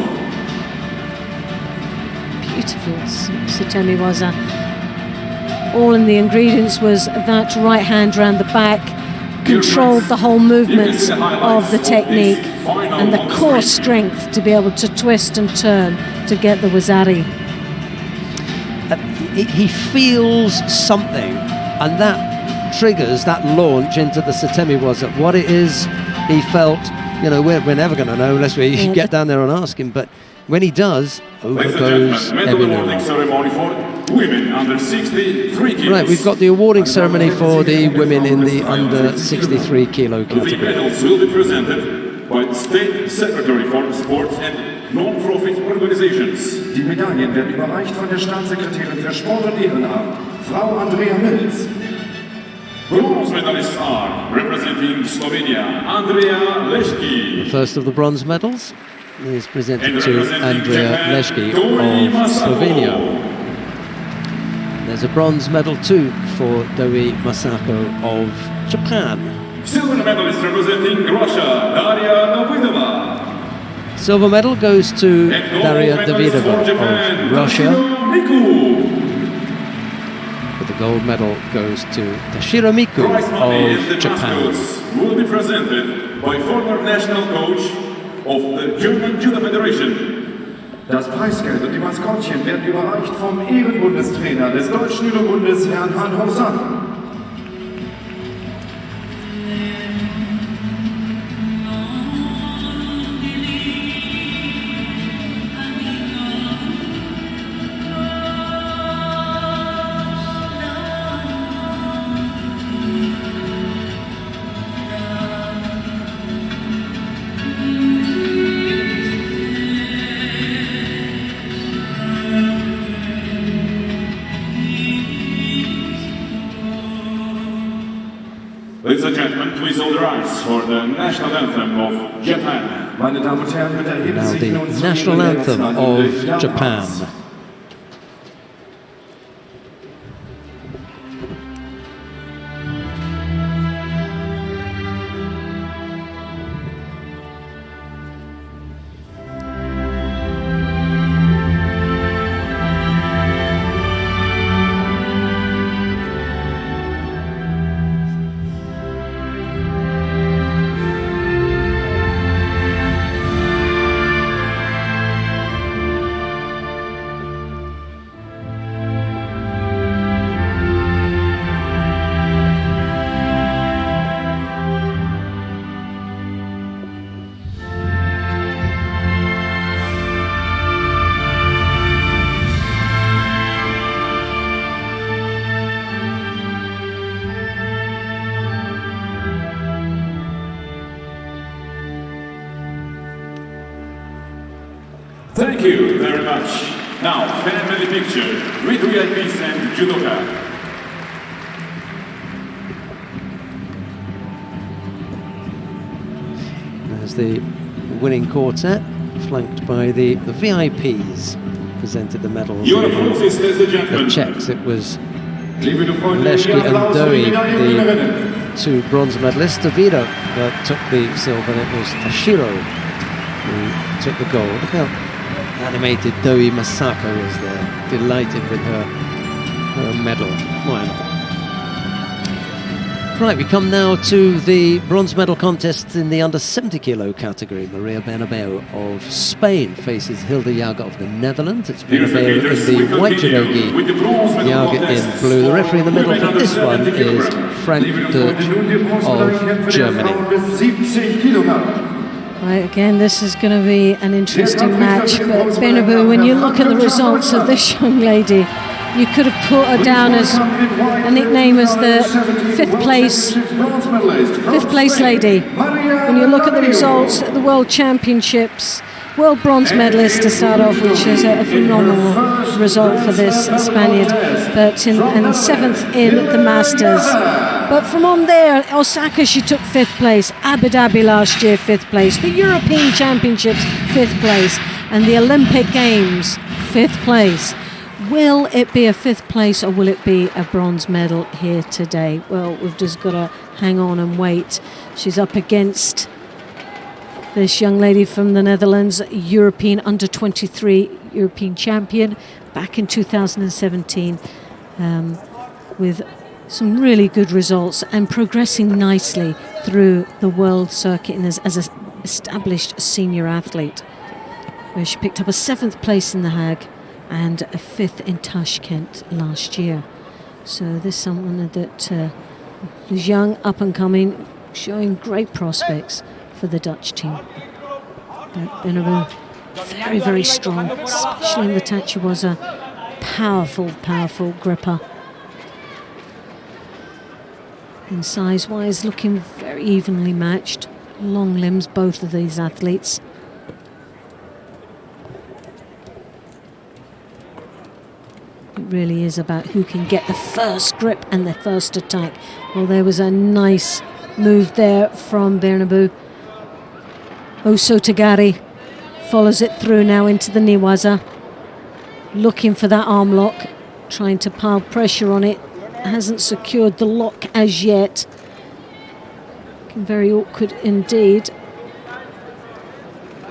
beautiful Satemi Waza. All in the ingredients was that right hand round the back, controlled the whole movements of the technique and the core strength to be able to twist and turn to get the Wazari. He feels something, and that triggers that launch into the Satemi Waza. What it is he felt, you know, we're never going to know unless we get down there and ask him, but when he does, over goes everyone. Women under 63 kilos. Right, we've got the awarding ceremony for the women in the under 63 kilo The category. medals will be presented by the State Secretary for Sports and Non-Profit Organizations. Die Medaillen werden überreicht von der Staatssekretärin für Sport und Ehrenamt, Frau Andrea Mills. Bronze medalists are representing Slovenia, Andrea Leški. The first of the bronze medals is presented to Andrea Leški of Slovenia. There's a bronze medal too for Doi Masako of Japan. Silver medalist representing Russia, Daria Davidova. Silver medal goes to Daria Davidova of Russia. But the gold medal goes to Tashiro Miku of Japan. Will be presented by former national coach of the German Judo Federation. Das Preisgeld und die Maskottchen werden überreicht vom Ehrenbundestrainer des Deutschen Judo-Bundes, Herrn Hanhauser. Ladies and gentlemen, please all rise for the national anthem of Japan. Meine Damen und Herren, bitte erheben Now Sie sich the nun zu national Ihren anthem Plätzen an of den Japan. Japans. Thank you very much. Now, family picture with VIPs and judoka. There's the winning quartet, flanked by the VIPs, presented the medals. Your applause, ladies and The gentlemen. Czechs, it was Liebe Freunde, Leški Ihr and Applaus für Doi, die Medaillengewinnerinnen. the two bronze medalists. Davido took the silver, and it was Tashiro who took the gold. Look how animated Doi Masako is there, delighted with her her medal. Why not? Right, we come now to the bronze medal contest in the under 70 kilo category. Maria Bernabeu of Spain faces Hilde Jager of the Netherlands. It's Bernabeu in the white judogi, Jager in blue. The referee in the middle for this one is Frank Deutsch of Germany. Right, again, this is going to be an interesting match, but Bernabeu, when you look at the results of this young lady, you could have put her down as a nickname as the fifth place lady. When you look at the results at the World Championships, world bronze medalist to start off, which is a phenomenal result for this Spaniard, but and seventh in the Masters. But from on there, Osaka, she took fifth place. Abu Dhabi last year, fifth place. The European Championships, fifth place. And the Olympic Games, fifth place. Will it be a fifth place or will it be a bronze medal here today? Well, we've just got to hang on and wait. She's up against this young lady from the Netherlands, European under-23 European champion back in 2017, with some really good results and progressing nicely through the world circuit and as an established senior athlete, where she picked up a seventh place in The Hague and a fifth in Tashkent last year. So this is someone that is young, up and coming, showing great prospects for the Dutch team. But Bernabeu, very, very strong, especially in the touch. She was a powerful, powerful gripper. And size-wise, looking very evenly matched. Long limbs, both of these athletes. It really is about who can get the first grip and the first attack. Well, there was a nice move there from Bernabeu. Osotogari follows it through now into the Niwaza. Looking for that arm lock, trying to pile pressure on it. Hasn't secured the lock as yet. Looking very awkward indeed.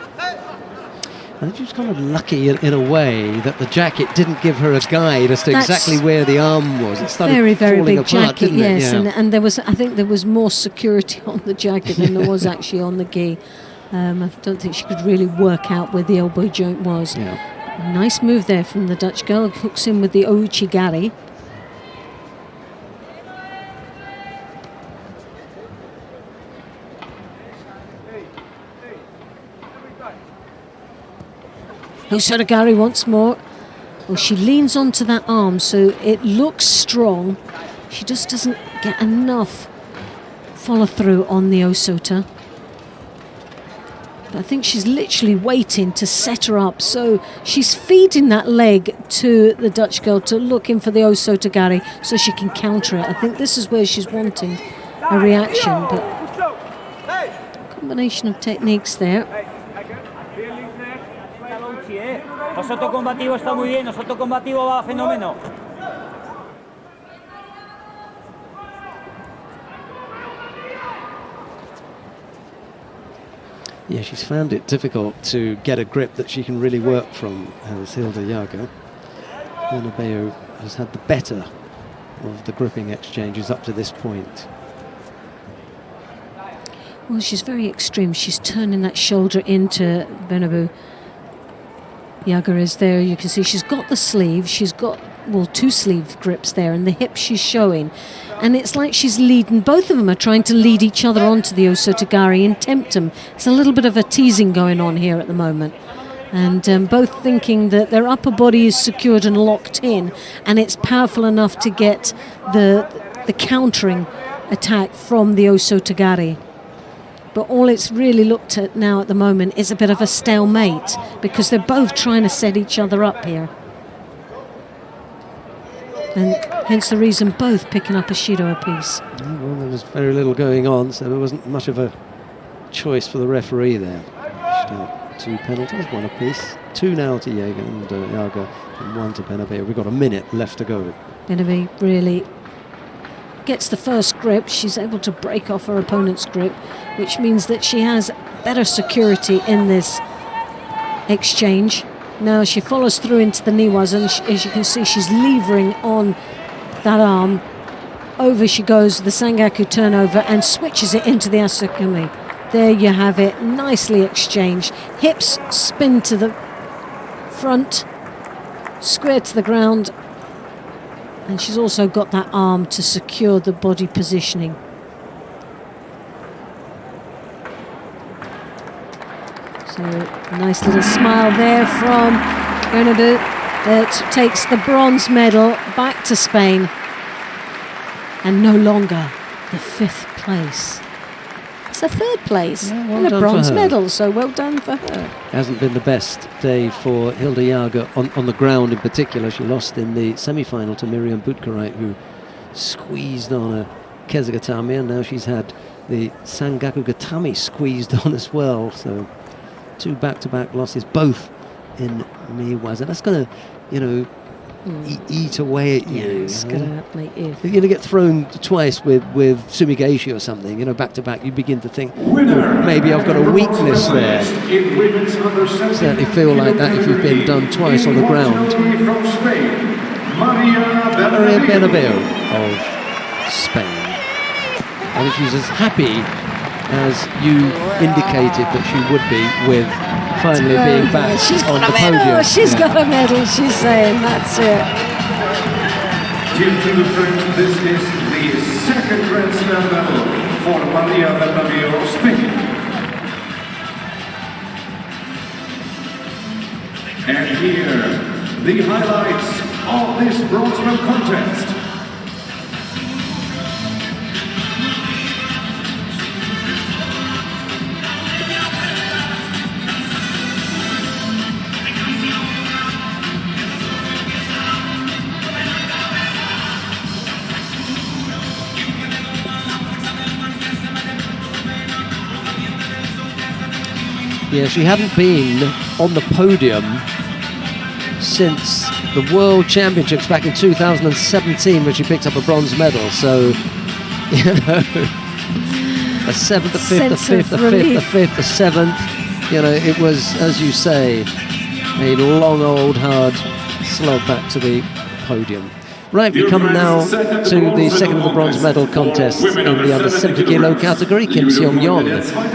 I think she was kind of lucky in a way that the jacket didn't give her a guide as to exactly where the arm was. It started very, very falling big apart, jacket, didn't it? yes. Yeah. And there was, I think there was more security on the jacket than there was actually on the gi. I don't think she could really work out where the elbow joint was. Yeah. Nice move there from the Dutch girl. Hooks in with the ouchigari. Osotogari once more. Well, she leans onto that arm, so it looks strong. She just doesn't get enough follow through on the Osota. But I think she's literally waiting to set her up, so she's feeding that leg to the Dutch girl to look in for the Osotogari so she can counter it. I think this is where she's wanting a reaction, but combination of techniques there. Nosotros combativo está muy bien, nosotros combativo va fenómeno. Yeah, she's found it difficult to get a grip that she can really work from, as Hilde Jager. Bernabeu has had the better of the gripping exchanges up to this point. Well, she's very extreme. She's turning that shoulder into Bernabeu. Jager is there. You can see she's got the sleeve. She's got, well, two sleeve grips there, and the hip she's showing. And it's like she's leading. Both of them are trying to lead each other onto the Osotogari and tempt them. It's a little bit of a teasing going on here at the moment. And both thinking that their upper body is secured and locked in, and it's powerful enough to get the countering attack from the Osotogari. But all it's really looked at now at the moment is a bit of a stalemate, because they're both trying to set each other up here. And hence the reason both picking up a Shido apiece. Well, there was very little going on, so there wasn't much of a choice for the referee there. Two penalties, one apiece. Two now to Jager and one to Bernabeu. We've got a minute left to go. Bernabeu really gets the first grip. She's able to break off her opponent's grip, which means that she has better security in this exchange. Now she follows through into the niwas, and as you can see, she's levering on that arm. Over she goes, the Sangaku turnover, and switches it into the Asukumi. There you have it, nicely exchanged. Hips spin to the front, square to the ground, and she's also got that arm to secure the body positioning. So a nice little smile there from Bernabeu that takes the bronze medal back to Spain, and no longer the 5th place. It's a 3rd place and a bronze medal, so well done for her. Hasn't been the best day for Hilde Jager on the ground in particular. She lost in the semi-final to Miriam Boutkareit, who squeezed on a Kezugatami, and now she's had the Sangaku Gatami squeezed on as well. So 2 back-to-back losses, both in Niwaza. That's going to, eat away at you. It's going to make you. If you're going to get thrown twice with Sumigaishi or something, back to back, you begin to think, maybe I've got a weakness there. Certainly feel like that if you've been done twice on the ground. Maria Bernabeu of Spain. I think she's as happy as you indicated that she would be with finally being back on the podium. She's got a medal, she's saying, that's it. Due to the French, this is the 2nd Grand Slam medal for Maria Bernabeu of Spain. And here, the highlights of this bronze medal contest. Yeah, she hadn't been on the podium since the World Championships back in 2017 when she picked up a bronze medal. So, a 7th, a 5th, a 5th, a 5th, a 5th, a 7th. It was, as you say, a long, old, hard slog back to the podium. Right, we come now to the second of the bronze medal contests in the under 70 kilo category. Kim Seong-yeon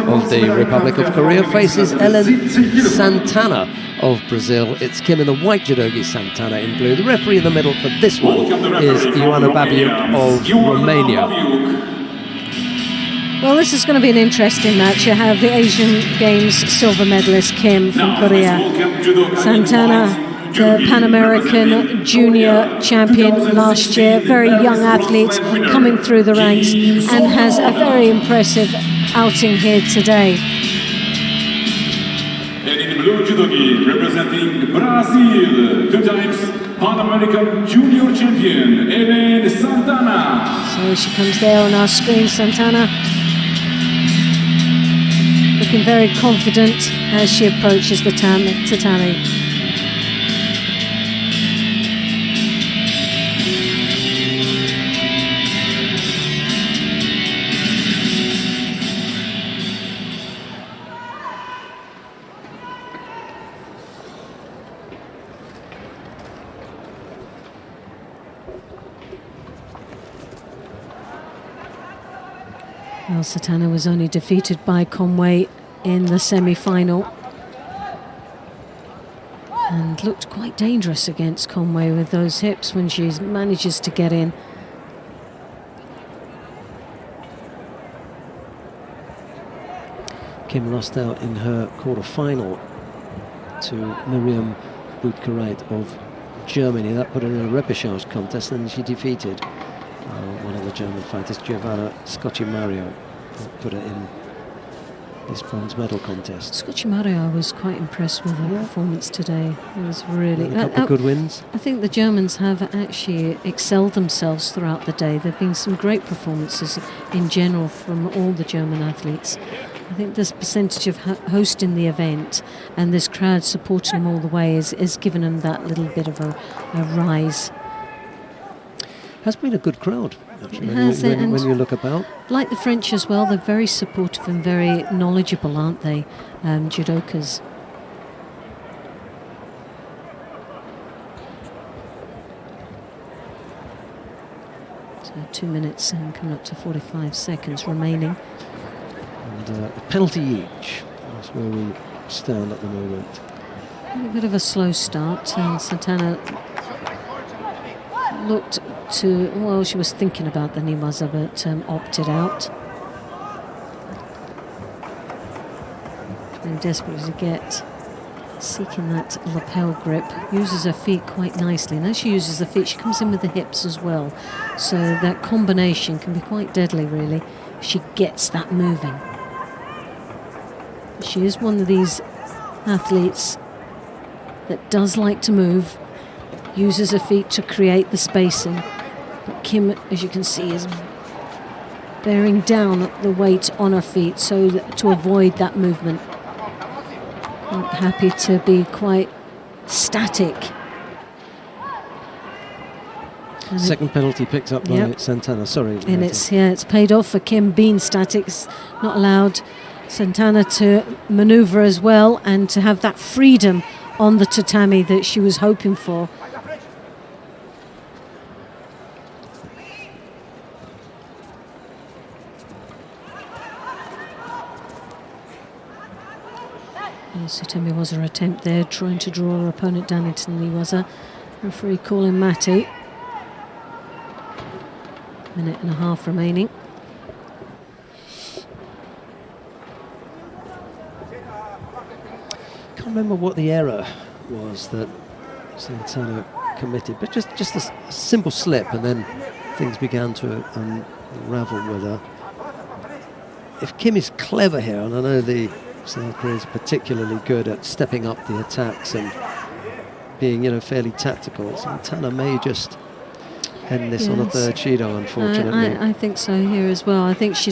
of the Republic of Korea faces Ellen Santana of Brazil. It's Kim in the white judogi, Santana in blue. The referee in the middle for this one is Ioana Babiuk of Romania. Well, this is going to be an interesting match. You have the Asian Games silver medalist Kim from Korea. Santana, the Pan American junior champion last year, very young athlete coming through the ranks, and has a very impressive outing here today. And in blue judogi, representing Brazil, 2 times Pan American junior champion, Ellen Santana. So she comes there on our screen, Santana, looking very confident as she approaches the tatami. Well, Santana was only defeated by Conway in the semi-final and looked quite dangerous against Conway with those hips when she manages to get in. Kim lost out in her quarter-final to Miriam Boutkareit of Germany. That put her in a repechage contest, and she defeated one of the German fighters, Giovanna Scocci-Mario, put her in this bronze medal contest. Scocci-Mario, I was quite impressed with her performance today. It was really... A couple of good wins. I think the Germans have actually excelled themselves throughout the day. There have been some great performances in general from all the German athletes. I think this percentage of hosting the event and this crowd supporting them all the way has given them that little bit of a rise. Has been a good crowd, actually, when you look about. Like the French as well, they're very supportive and very knowledgeable, aren't they, judokas? So 2 minutes and coming up to 45 seconds remaining. And a penalty each. That's where we stand at the moment. A bit of a slow start, and Santana looked to, well, she was thinking about the Nimaza, but opted out. Trying desperately to get, seeking that lapel grip. Uses her feet quite nicely, and as she uses the feet, she comes in with the hips as well. So that combination can be quite deadly, really. She gets that moving. She is one of these athletes that does like to move, uses her feet to create the spacing. But Kim, as you can see, is bearing down the weight on her feet so that, to avoid that movement. Not happy to be quite static. And second penalty picked up by Santana. Sorry. And it's paid off for Kim being static. It's not allowed Santana to manoeuvre as well and to have that freedom on the tatami that she was hoping for. Sutemi was her attempt there, trying to draw her opponent down into the Niwaza. Referee calling Mati. Minute and a half remaining. Can't remember what the error was that Santana committed, but just a simple slip, and then things began to unravel with her. If Kim is clever here, and I know the South Korea is particularly good at stepping up the attacks and being, fairly tactical, Santana may just end this on a third Judo, unfortunately. I think so here as well. I think she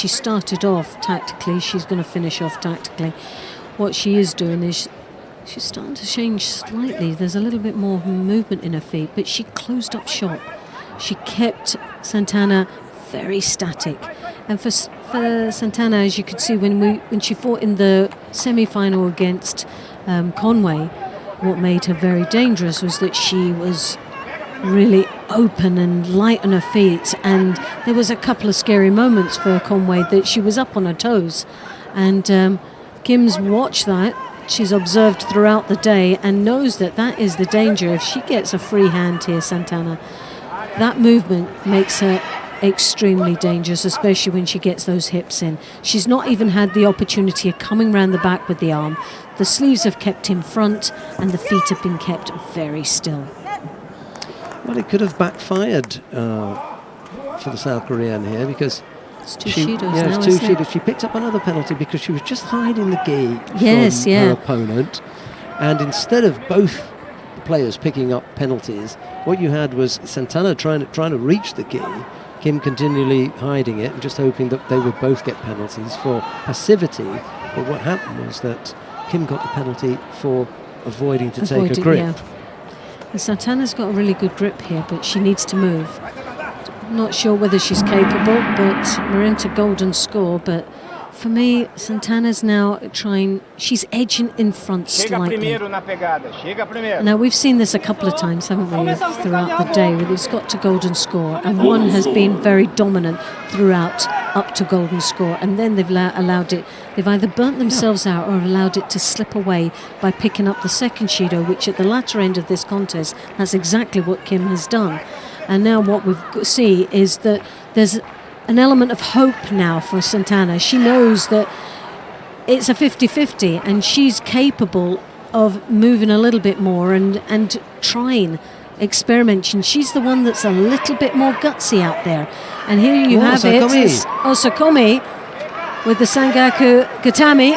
started off tactically. She's going to finish off tactically. What she is doing is she's starting to change slightly. There's a little bit more movement in her feet, but she closed up shop. She kept Santana very static. And for Santana, as you could see, when she fought in the semi-final against Conway, what made her very dangerous was that she was really open and light on her feet, and there was a couple of scary moments for Conway that she was up on her toes, and Kim's watched that. She's observed throughout the day and knows that that is the danger. If she gets a free hand here, Santana, that movement makes her extremely dangerous, especially when she gets those hips in. She's not even had the opportunity of coming round the back with the arm. The sleeves have kept in front and the feet have been kept very still. Well, it could have backfired for the South Korean here, because it's two Shidos now, it's two Shidos. She picked up another penalty because she was just hiding the gi from her opponent, and instead of both players picking up penalties, what you had was Santana trying to reach the gi, Kim continually hiding it and just hoping that they would both get penalties for passivity. But what happened was that Kim got the penalty for avoiding to take a grip. Yeah. And Santana's got a really good grip here, but she needs to move. I'm not sure whether she's capable, but we're into golden score. But for me, Santana's now trying, she's edging in front slightly. Now, we've seen this a couple of times, haven't we, throughout the day, where it's got to golden score, and one has been very dominant throughout up to golden score, and then they've allowed it, they've either burnt themselves out or allowed it to slip away by picking up the second Shido, which at the latter end of this contest, that's exactly what Kim has done. And now what we see is that there's an element of hope now for Santana. She knows that it's a 50-50 and she's capable of moving a little bit more and trying, experimenting. She's the one that's a little bit more gutsy out there. And here you have Sakomi. it. It's Sakomi with the Sangaku Gatami.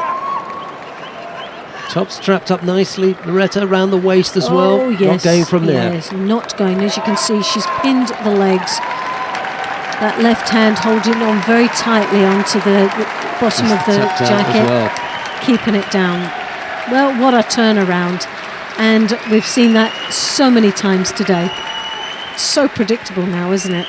Top strapped up nicely. Loretta around the waist as well. Oh, yes. Not going from there. Yes, not going. As you can see, she's pinned the legs. That left hand holding on very tightly onto the bottom of the jacket, keeping it down. Well, what a turnaround. And we've seen that so many times today. So predictable now, isn't it?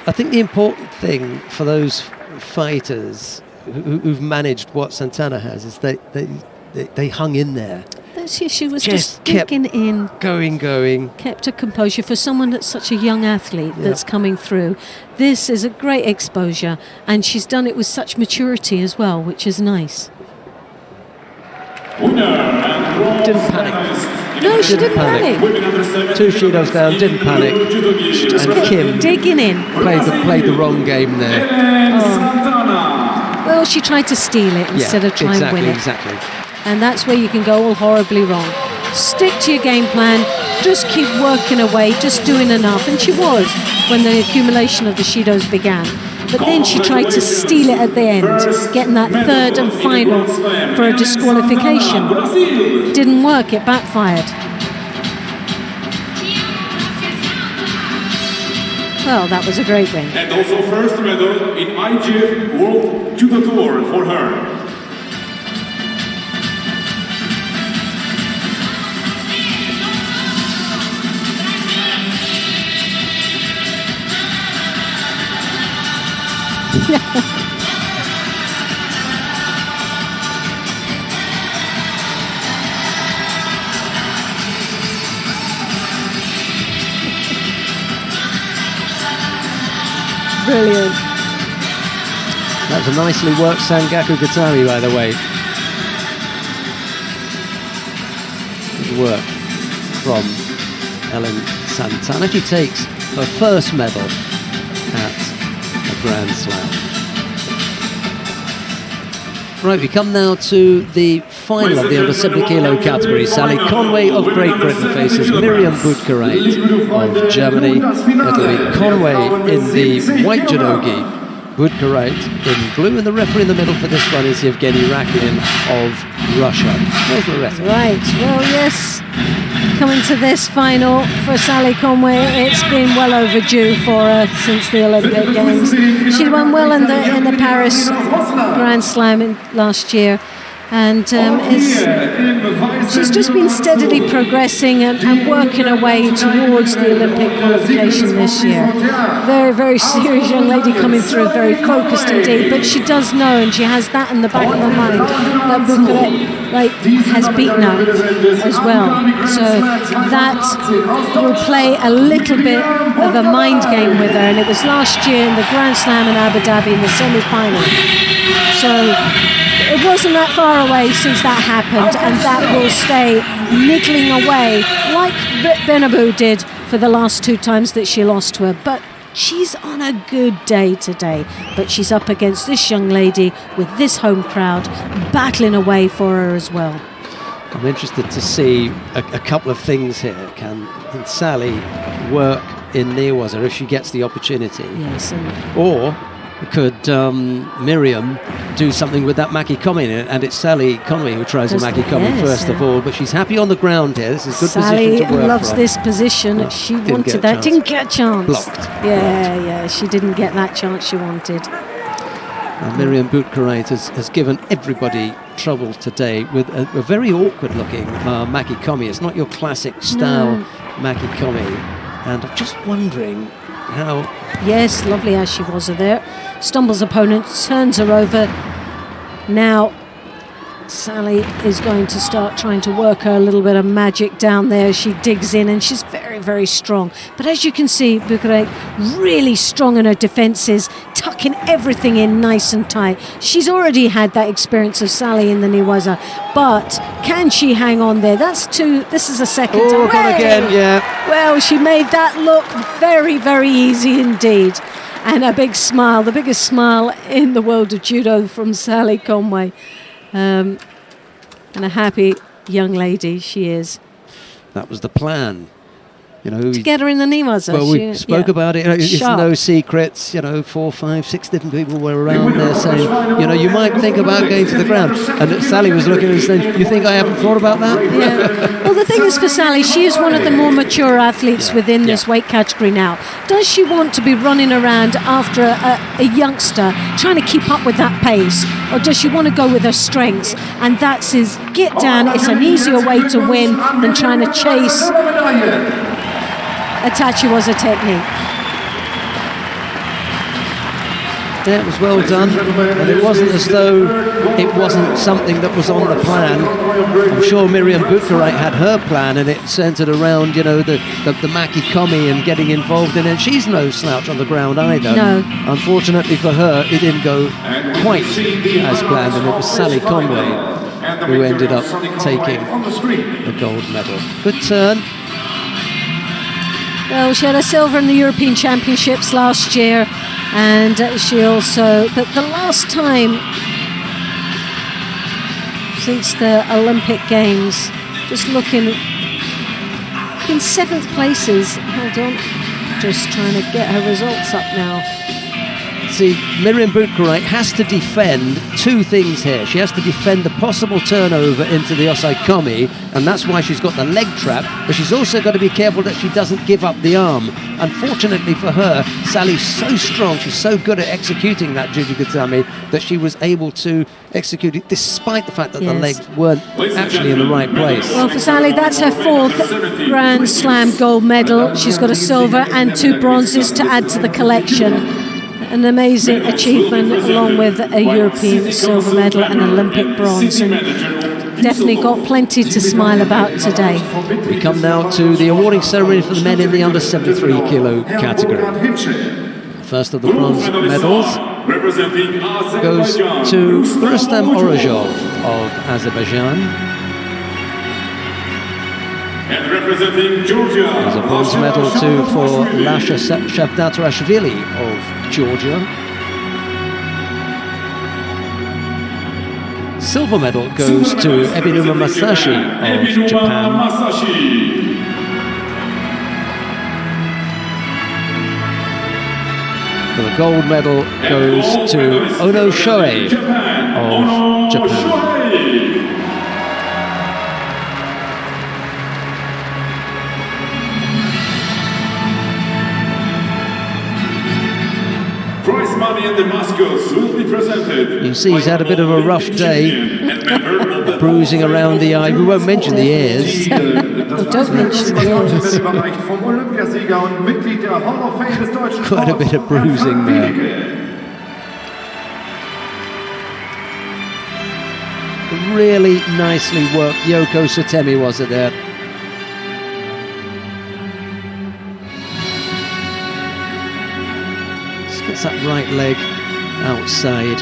I think the important thing for those fighters who've managed what Santana has is they hung in there. she was Just just digging in. Going. Kept her composure for someone that's such a young athlete that's coming through. This is a great exposure, and she's done it with such maturity as well, which is nice. Winner and bronze Didn't panic. medalist. No, she didn't panic. panic. Women under 17 2 Shidos down, didn't panic. She just And kept Kim digging in. played the wrong game there. And Santana. Well, she tried to steal it instead of try and win it. Exactly. And that's where you can go all horribly wrong. Stick to your game plan, just keep working away, just doing enough. And she was when the accumulation of the Shidos began. But then she tried to steal it at the end, getting that third and final for a disqualification. Didn't work, it backfired. Well, that was a great win. And also first medal in IGF World Judo Tour for her. Brilliant. That was a nicely worked Sangaku Gatari, by the way. Good work from Ellen Santana. She takes her first medal at a Grand Slam. Right, we come now to the final of the under 70 kilo category. Sally Conway of Great Britain faces Miriam Budkareit of Germany. It'll be Conway in the white judogi, Budkareit in blue, and the referee in the middle for this one is Yevgeny Raklin of Russia. There's the referee. Right, well, yes, coming to this final for Sally Conway, it's been well overdue for her since the Olympic Games. She won well in the Paris Grand Slam last year, and she's just been steadily progressing and working her way towards the Olympic qualification this year. Very, very serious young lady coming through, very focused indeed, but she does know, and she has that in the back of her mind, that Budkareit has beaten her as well. So that will play a little bit of a mind game with her, and it was last year in the Grand Slam in Abu Dhabi in the semi-final. So it wasn't that far away since that happened, and that will stay niggling away like Benabou did for the last 2 times that she lost to her. But she's on a good day today, but she's up against this young lady with this home crowd battling away for her as well. I'm interested to see a couple of things here. Can Sally work in Neerwaza if she gets the opportunity? Yes, Or could Miriam do something with that Maki Komi? And it's Sally Conway who tries a Maki Komi first of all, but she's happy on the ground here. This is a good Sally position to work loves from. this position. Well, She didn't wanted get a that. chance. Didn't get a chance. Blocked. Yeah, she didn't get that chance she wanted. Miriam Budkareit has given everybody trouble today with a very awkward looking Maki Komi. It's not your classic style Maki Komi. And I'm just wondering how... Yes, lovely as she was there. Stumbles opponent, turns her over. Now Sally is going to start trying to work her a little bit of magic down there. She digs in, and she's very, very strong. But as you can see, Budkareit really strong in her defences, tucking everything in nice and tight. She's already had that experience of Sally in the Neerwaza, but can she hang on there? This is a second time. Oh, gone again, yeah. Well, she made that look very, very easy indeed. And a big smile, the biggest smile in the world of judo from Sally Conway. And a happy young lady she is. That was the plan. You know, To get her in the Neerwaza. well, we spoke about it. It's Sharp. no secrets. 4, 5, 6 different people were around there saying, you might think about going to the ground. And Sally was looking and saying, you think I haven't thought about that? Yeah. Well, the thing is for Sally, she is one of the more mature athletes within this weight category now. Does she want to be running around after a youngster trying to keep up with that pace? Or does she want to go with her strengths? And that's his get down. It's an easier way to win than trying to chase a Tachiwaza technique. Yeah, it was well done, and it wasn't as though it wasn't something that was on the plan. I'm sure Miriam Bukarite had her plan, and it centred around, you know, the Maki Komi and getting involved in it. She's no slouch on the ground either. No. Unfortunately for her, it didn't go quite as planned, and it was Sally Conway who ended up taking the gold medal. Good turn. Well, she had a silver in the European Championships last year, and she also, but the last time since the Olympic Games, just looking in 7th places. Hold on, just trying to get her results up now. See, Miriam Bukarite has to defend two things here. She has to defend the possible turnover into the Osai Komi, and that's why she's got the leg trap, but she's also got to be careful that she doesn't give up the arm. Unfortunately for her, Sally's so strong, she's so good at executing that Jujigutami that she was able to execute it despite the fact that the legs weren't actually in the right place. Well, for Sally, that's her 4th Grand Slam gold medal. She's got a silver and 2 bronzes to add to the collection. An amazing achievement, along with a European silver medal and Olympic bronze, and definitely got plenty to smile about today. We come now to the awarding ceremony for the men in the under 73 kilo category. First of the bronze medals goes to Rustam Orozhov of Azerbaijan. And representing Georgia, there's a bronze medal too for Lasha Shavdaturashvili of Georgia. Silver medal goes to Ebinuma Masashi of Japan. The gold medal goes to Ono Shoei of Japan. Prize money and the mascots will be presented. You see he's had a bit of a rough day, bruising around the eye. We won't mention the ears. Don't mention the ears. Quite a bit of bruising there. Really nicely worked Yoko Sotemi, was it there? Gets that right leg outside.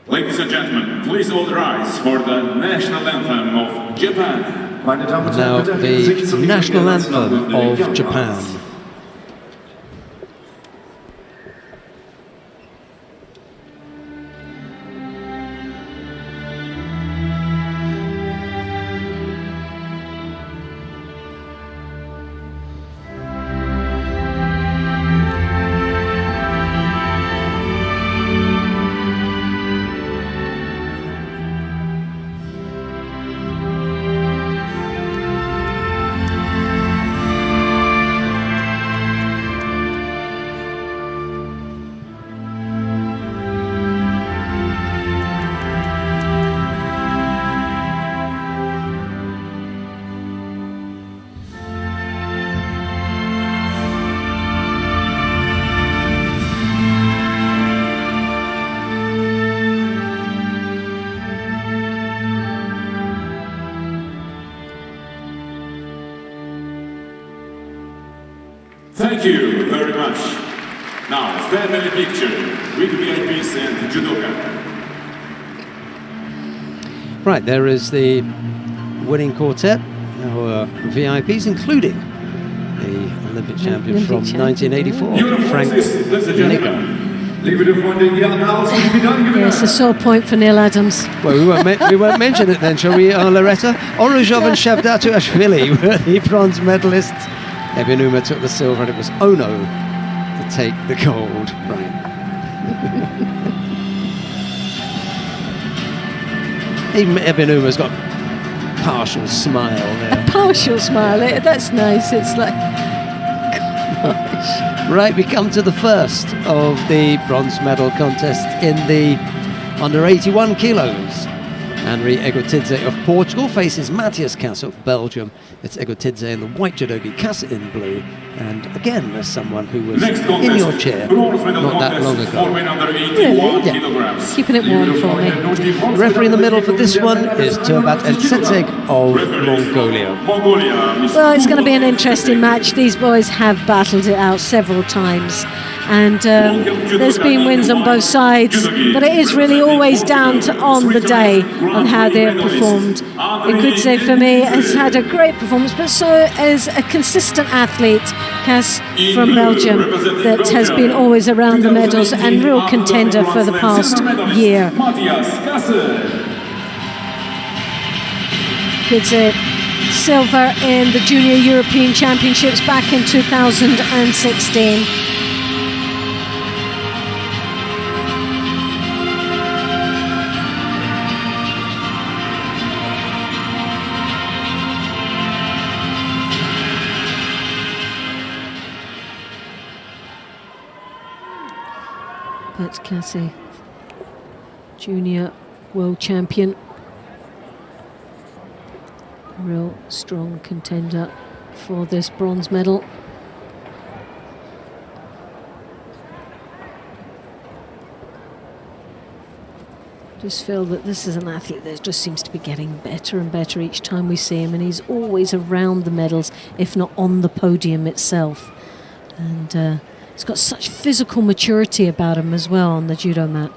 Ladies and gentlemen, please all rise for the national anthem of Japan. Now the national anthem of Japan. Thank you very much. Now, family picture with VIPs and judoka. Right, there is the winning quartet, our VIPs, including the Olympic champion from 1984, Frank Nigger. Yes, a sore point for Neil Adams. Well, we won't mention it then, shall we, Loretta? Orozhov and Shavdaturashvili were the bronze medalists. Ebinuma took the silver, and it was Ono to take the gold. Right. Even Ebinuma's got partial smile there. A partial smile, that's nice. It's like, gosh. Right, we come to the first of the bronze medal contest in the under 81 kilos. Henry Egotidze of Portugal faces Matthias Kasse of Belgium. It's Egotidze in the white judogi, Kasse in blue. And again, there's someone who was in your chair not that long ago. Really? Yeah. Keeping it warm for me. The referee in the middle for this one is Turbat Elsetseg of Mongolia. Well, it's going to be an interesting match. These boys have battled it out several times, and there's been wins on both sides, but it is really always down to on the day on how they've performed. Egotidze, for me, has had a great performance, but so is a consistent athlete, Kasse from Belgium, that has been always around the medals and real contender for the past year. Egotidze silver in the Junior European Championships back in 2016. But Kasse, junior world champion, a real strong contender for this bronze medal. Just feel that this is an athlete that just seems to be getting better and better each time we see him, and he's always around the medals, if not on the podium itself. And he's got such physical maturity about him as well on the judo mat.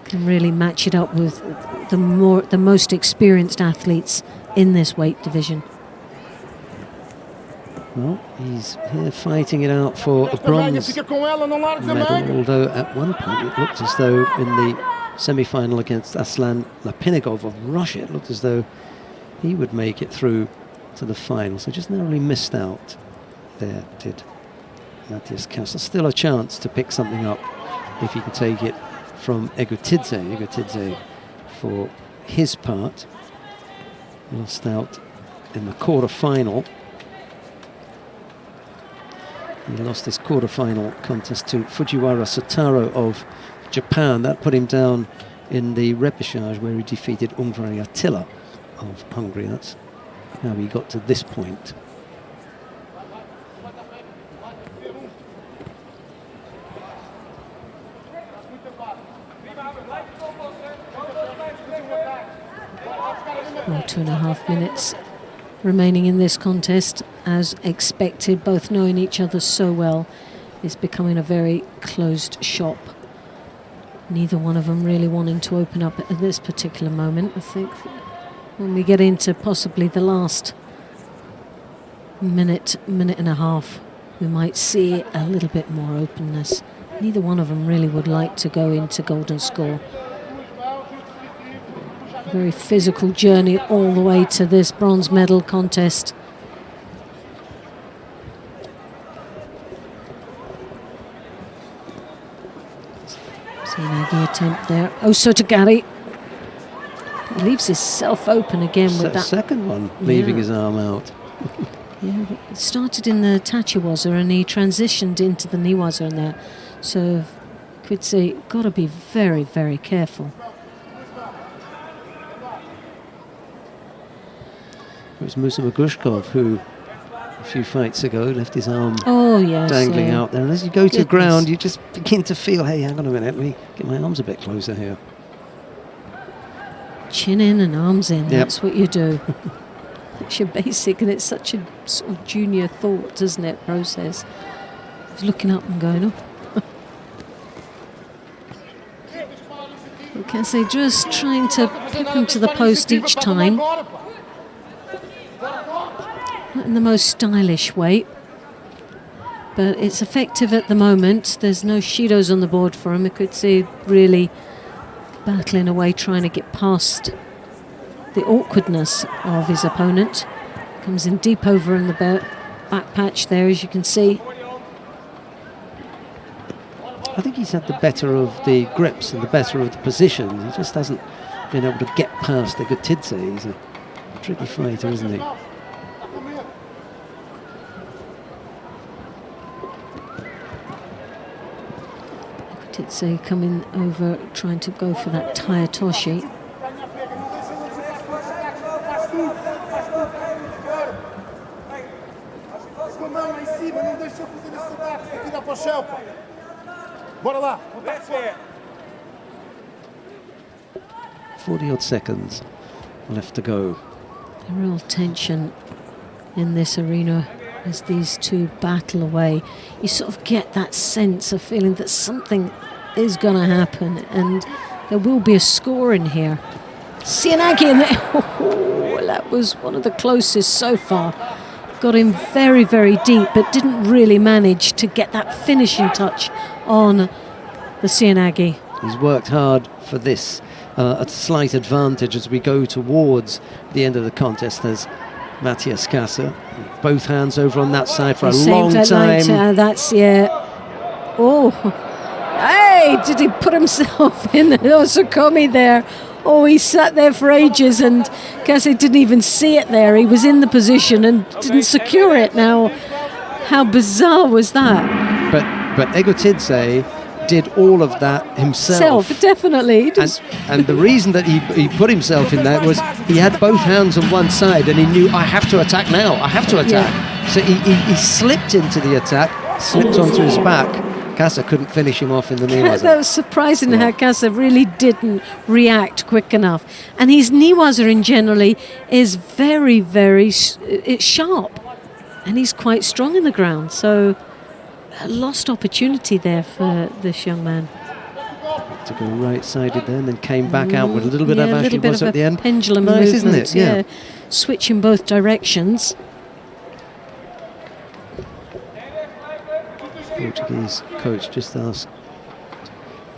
Can really match it up with the most experienced athletes in this weight division. Well, he's here fighting it out for a bronze medal, although at one point it looked as though in the semi-final against Aslan Lapinigov of Russia, it looked as though he would make it through to the final. So just narrowly missed out there, did Matthias Kasse. Still a chance to pick something up if he can take it from Egotidze. Egotidze, for his part, lost out in the quarter-final. He lost his quarter-final contest to Fujiwara Sotaro of Japan. That put him down in the repechage where he defeated Ungvari Attila of Hungary. That's how he got to this point. Well, 2.5 minutes remaining in this contest. As expected, both knowing each other so well, it's becoming a very closed shop. Neither one of them really wanting to open up at this particular moment. I think when we get into possibly the last minute and a half, we might see a little bit more openness. Neither one of them really would like to go into golden score. A very physical journey all the way to this bronze medal contest. Seeing attempt there. Osotogari leaves himself open again with that second one, leaving his arm out. Yeah, it started in the tachiwaza and he transitioned into the niwaza in there. So could say, got to be very, very careful. It was Musa Magushkov who a few fights ago left his arm dangling out there, and as you go to the ground you just begin to feel, hey, hang on a minute, let me get my arms a bit closer here. Chin in and arms in, that's what you do. It's your basic, and it's such a sort of junior thought, doesn't it, process. He's looking up and going, oh. Kasse just trying to pip him to the post each time. Not in the most stylish way, but it's effective at the moment. There's no shidos on the board for him. I could see really battling away, trying to get past the awkwardness of his opponent. Comes in deep over in the back patch there, as you can see. I think he's had the better of the grips and the better of the positions. He just hasn't been able to get past Egotidze. He's a tricky fighter, isn't he? Egotidze coming over, trying to go for that Tayatoshi. mão lá em cima, não deixa eu fazer esse ataque. Tem que tirar para o chão, pá. Bora lá. 40 odd seconds left to go. A real tension in this arena as these two battle away. You sort of get that sense of feeling that something is going to happen and there will be a score in here. Sianagi in there. Oh, that was one of the closest so far. Got him very, very deep, but didn't really manage to get that finishing touch on the Sianagi. He's worked hard for this. A slight advantage as we go towards the end of the contest as Matthias Kassa, both hands over on that side for a long time. That's, yeah. Oh, hey, did he put himself in the Sukomi there? Oh, he sat there for ages and Kassa didn't even see it there. He was in the position and didn't secure it. Now, how bizarre was that? But Egotidze did all of that himself. Definitely. And the reason that he put himself in there was he had both hands on one side and he knew, I have to attack now, I have to attack. Yeah. So he slipped into the attack, slipped onto his back. Kassa couldn't finish him off in the Niwaza. That was surprising how Kassa really didn't react quick enough. And his Niwaza in generally is very, very it's sharp. And he's quite strong in the ground. So a lost opportunity there for this young man. To go right-sided then, then came back out with a little bit of Ashley was at the end. Pendulum nice, movement, isn't it? Yeah. Switch in both directions. Portuguese coach just asked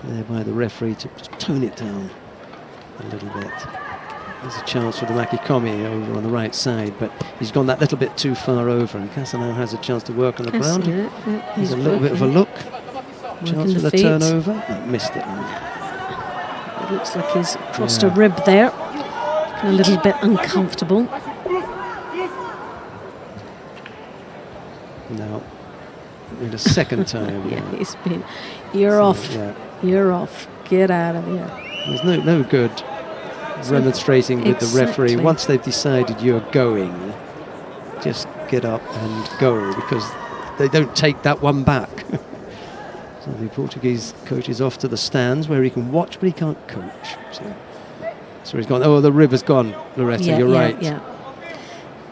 there by the referee to tone it down a little bit. There's a chance for the Makikomi over on the right side, but he's gone that little bit too far over, and Kassa now has a chance to work on the ground. He's a little bit of a look. Chance for the turnover. Missed it. It looks like he's crossed a rib there. A little bit uncomfortable. Now, in a second time. Yeah, he's been. You're off. Yeah. You're off. Get out of here. There's no good remonstrating with the referee. Once they've decided you're going, just get up and go, because they don't take that one back. So the Portuguese coach is off to the stands where he can watch, but he can't coach. So he's gone. Oh, the rib has gone, Loretta. You're right. Yeah.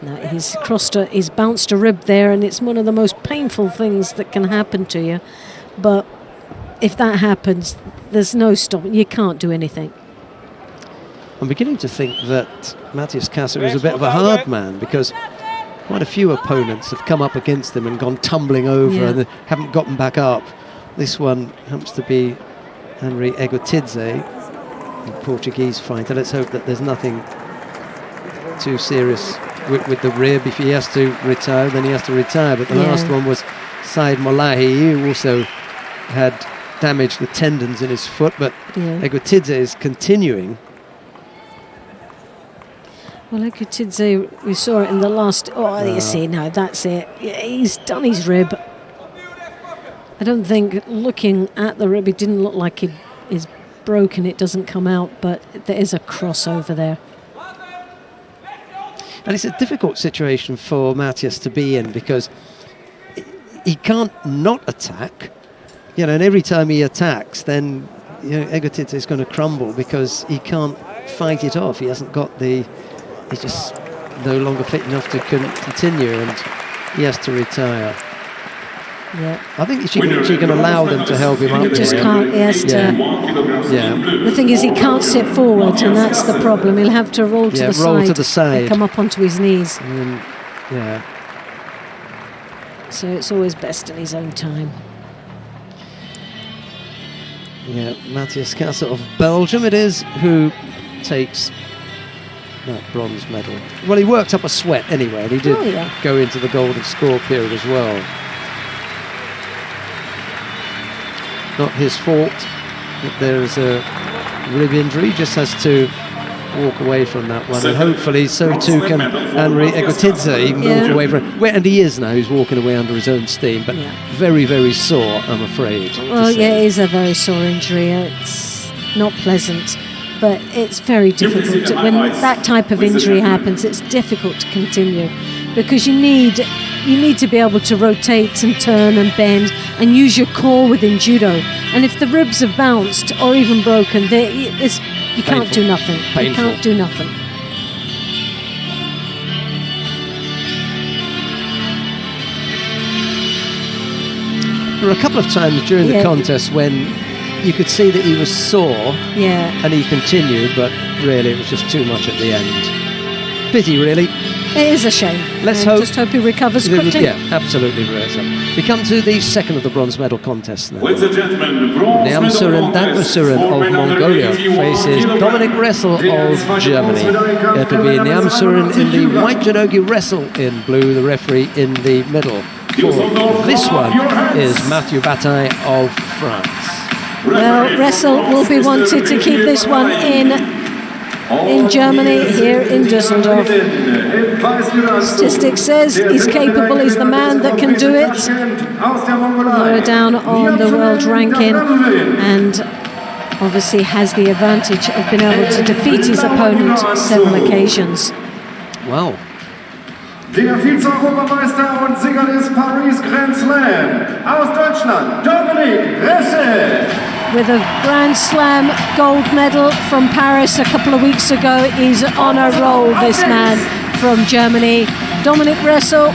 No, he's he's bounced a rib there, and it's one of the most painful things that can happen to you. But if that happens, there's no stopping. You can't do anything. I'm beginning to think that Matthias Kassa is a bit of a hard man, because quite a few opponents have come up against him and gone tumbling over and haven't gotten back up. This one happens to be Henry Egotidze, a Portuguese fighter. Let's hope that there's nothing too serious with the rib. If he has to retire, then he has to retire. But the last one was Said Molahi, who also had damaged the tendons in his foot. But Egotidze is continuing. Well, Egotidze, we saw it in the last... you see, no, that's it. He's done his rib. I don't think, looking at the rib, it didn't look like it is broken. It doesn't come out, but there is a crossover there. And it's a difficult situation for Matthias to be in, because he can't not attack, and every time he attacks, then Egotidze is going to crumble because he can't fight it off. He hasn't got he's just no longer fit enough to continue, and he has to retire. Yeah, I think she can allow them to help him up. He just can't. He has to. The thing is, he can't sit forward, and that's the problem. He'll have to roll to the side and come up onto his knees. So it's always best in his own time. Yeah, Matthias Kassa of Belgium it is who takes that bronze medal. Well, he worked up a sweat anyway, and he did go into the golden score period as well. Not his fault that there is a rib injury. He just has to walk away from that one, and hopefully so too can Henry Egotidze. He can walk away from it. And he is now. He's walking away under his own steam, but very, very sore, I'm afraid. Well, it is a very sore injury. It's not pleasant, but it's very difficult. When that type of injury happens, it's difficult to continue, because you need you need to be able to rotate and turn and bend and use your core within judo. And if the ribs have bounced or even broken, you can't do nothing. Painful. You can't do nothing. There were a couple of times during the contest when you could see that he was sore, and he continued, but really it was just too much at the end. Pity, really. It is a shame. Let's just hope he recovers quickly. Yeah, absolutely. We come to the second of the bronze medal contests now. Ladies and gentlemen, bronze medal Nyamsuren contest Dagvasuren for of men under Mongolia 81 faces kilograms. Dominic Wrestle of Germany. It will be Nyamsuren in the white judogi wrestle in blue, the referee in the middle. For this one is Mathieu Bataille of France. Well, Wrestle will be wanted to keep this one in Germany, here in Düsseldorf. Statistics says he's capable, he's the man that can do it. Lower down on the world ranking, and obviously has the advantage of being able to defeat his opponent several occasions. Wow. Der Vize-Europameister und Sieger des Paris Grand Slam aus Deutschland, Dominic Wrestle. With a Grand Slam gold medal from Paris a couple of weeks ago, he's on a roll, this man from Germany. Dominic Wrestle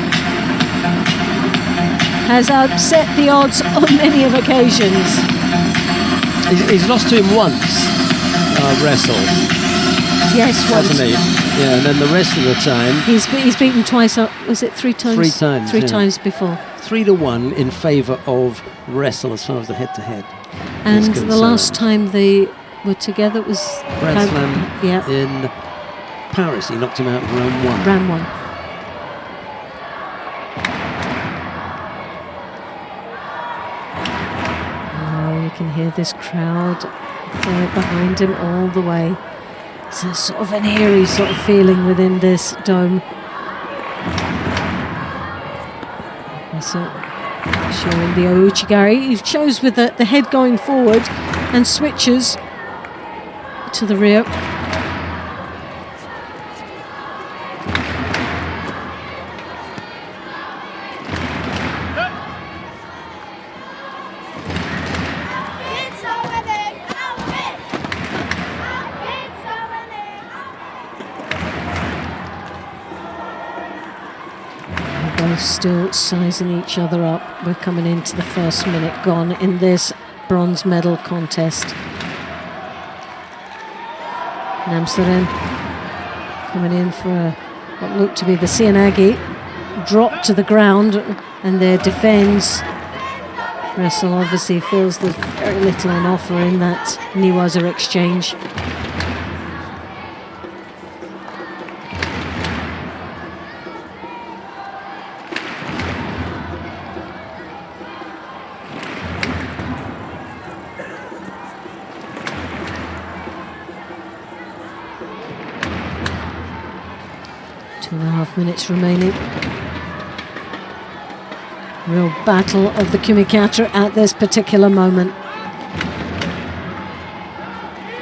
has upset the odds on many of occasions. He's lost to him once, Wrestle. Yes, once. Hasn't he? Yeah, and then the rest of the time... He's beaten twice, was it 3 times? 3 times, Three times before. 3-1 in favour of Wrestle as far as the head-to-head. And the last time they were together was Grand Slam in Paris. He knocked him out in round 1. Round 1. Now you can hear this crowd there behind him all the way. It's a sort of an eerie sort of feeling within this dome. So showing the Ouchigari. He shows with the head going forward and switches to the rear. Both still sizing each other up. We're coming into the first minute gone in this bronze medal contest. Nyamsuren coming in for what looked to be the Sianagi. Drop to the ground and there defends. Wrestle obviously feels there's very little on offer in that Niwaza exchange. Two and a half minutes remaining. Real battle of the Kumikata at this particular moment.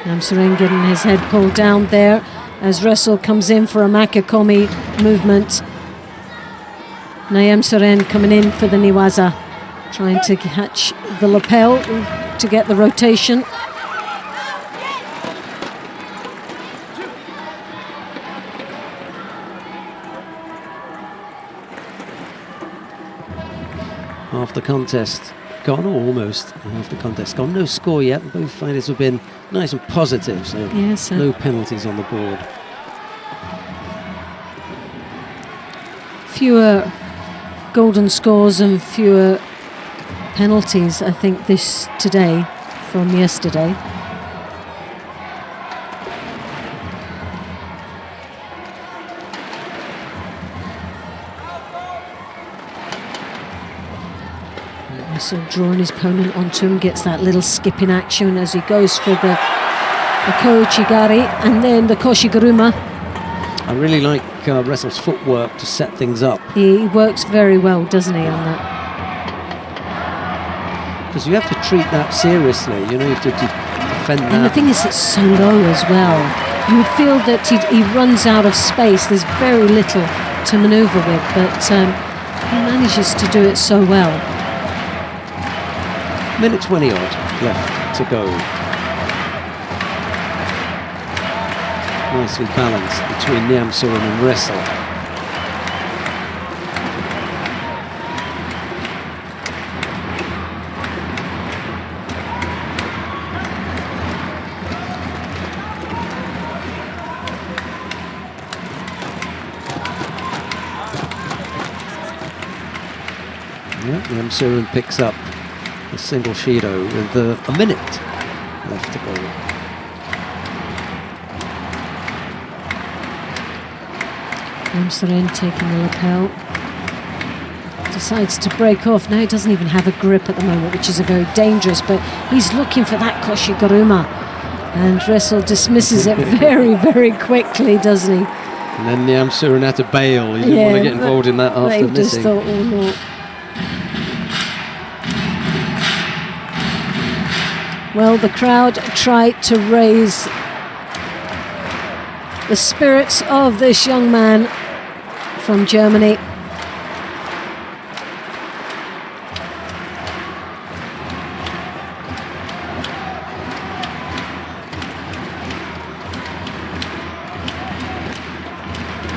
Nyamsuren getting his head pulled down there as Wrestle comes in for a Makakomi movement. Nyamsuren coming in for the Niwaza, trying to catch the lapel to get the rotation. Half the contest gone, or almost half the contest gone. No score yet. Both fighters have been nice and positive, so yes, no penalties on the board. Fewer golden scores and fewer penalties, I think, today from yesterday. Wrestle drawing his opponent onto him, gets that little skipping action as he goes for the Kouchigari and then the Koshiguruma. I really like Wrestle's footwork to set things up. He works very well, doesn't he, on that? Because you have to treat that seriously, you know, you have to defend that. And the thing is, it's so low as well. You would feel that he runs out of space. There's very little to manoeuvre with, but He manages to do it so well. Minute 20 odd left to go. Nicely balanced between Niamsuren and Ressel. Niamsuren picks up a single Shido with a minute left to go. Niamsuren taking the lapel. Decides to break off. Now he doesn't even have a grip at the moment, which is a very dangerous, but he's looking for that Koshiguruma. And Ressel dismisses it very, very quickly, doesn't he? And then Niamsuren had to bail. He didn't want to get involved in that after he just missing. thought, oh no. Well, the crowd tried to raise the spirits of this young man from Germany.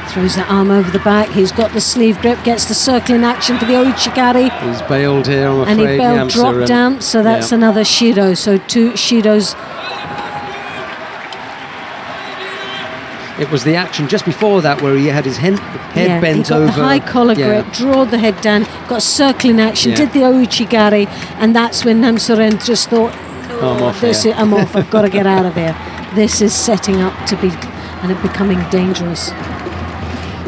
Throws the arm over the back. He's got the sleeve grip, gets the circling action for the Ouchigari. He's bailed here, I'm afraid. And he bailed, dropped down, so that's another Shido. So 2 Shidos. It was the action just before that where he had his head bent he got over. The high collar grip, draw the head down, got circling action, did the Ouchigari, and that's when Niamsuren just thought, I'm off I'm off, I've got to get out of here. This is setting up to be, and it becoming dangerous.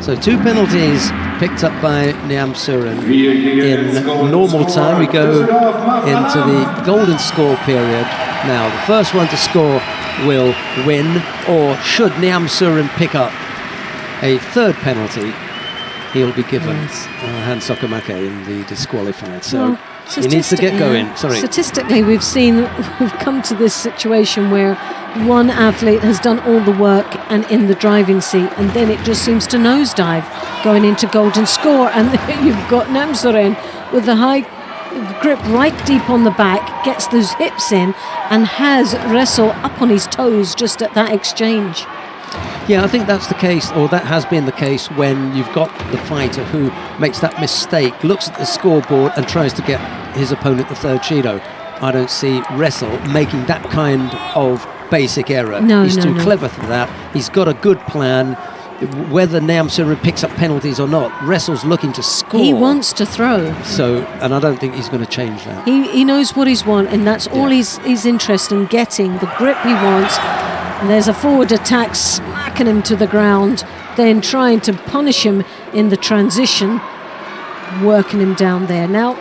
So 2 penalties picked up by Niamsuren in normal time. We go into the golden score period. Now, the first one to score will win, or should Niamsuren pick up a third penalty, he'll be given hand sokamake in the disqualified. So he needs to get going. Statistically, we've come to this situation where one athlete has done all the work and in the driving seat, and then it just seems to nosedive going into golden score, and you've got Niamsuren with the high grip right deep on the back, gets those hips in, and has Ressel up on his toes just at that exchange. Yeah, I think that's the case, or that has been the case when you've got the fighter who makes that mistake, looks at the scoreboard and tries to get his opponent the third Shido. I don't see Ressel making that kind of basic error. He's too clever for that. He's got a good plan. Whether Niamsuren picks up penalties or not, Ressel's looking to score. He wants to throw. So, and I don't think he's going to change that. He knows what he's want, and that's all he's interested in getting, the grip he wants. And there's a forward attack smacking him to the ground, then trying to punish him in the transition, working him down there. Now,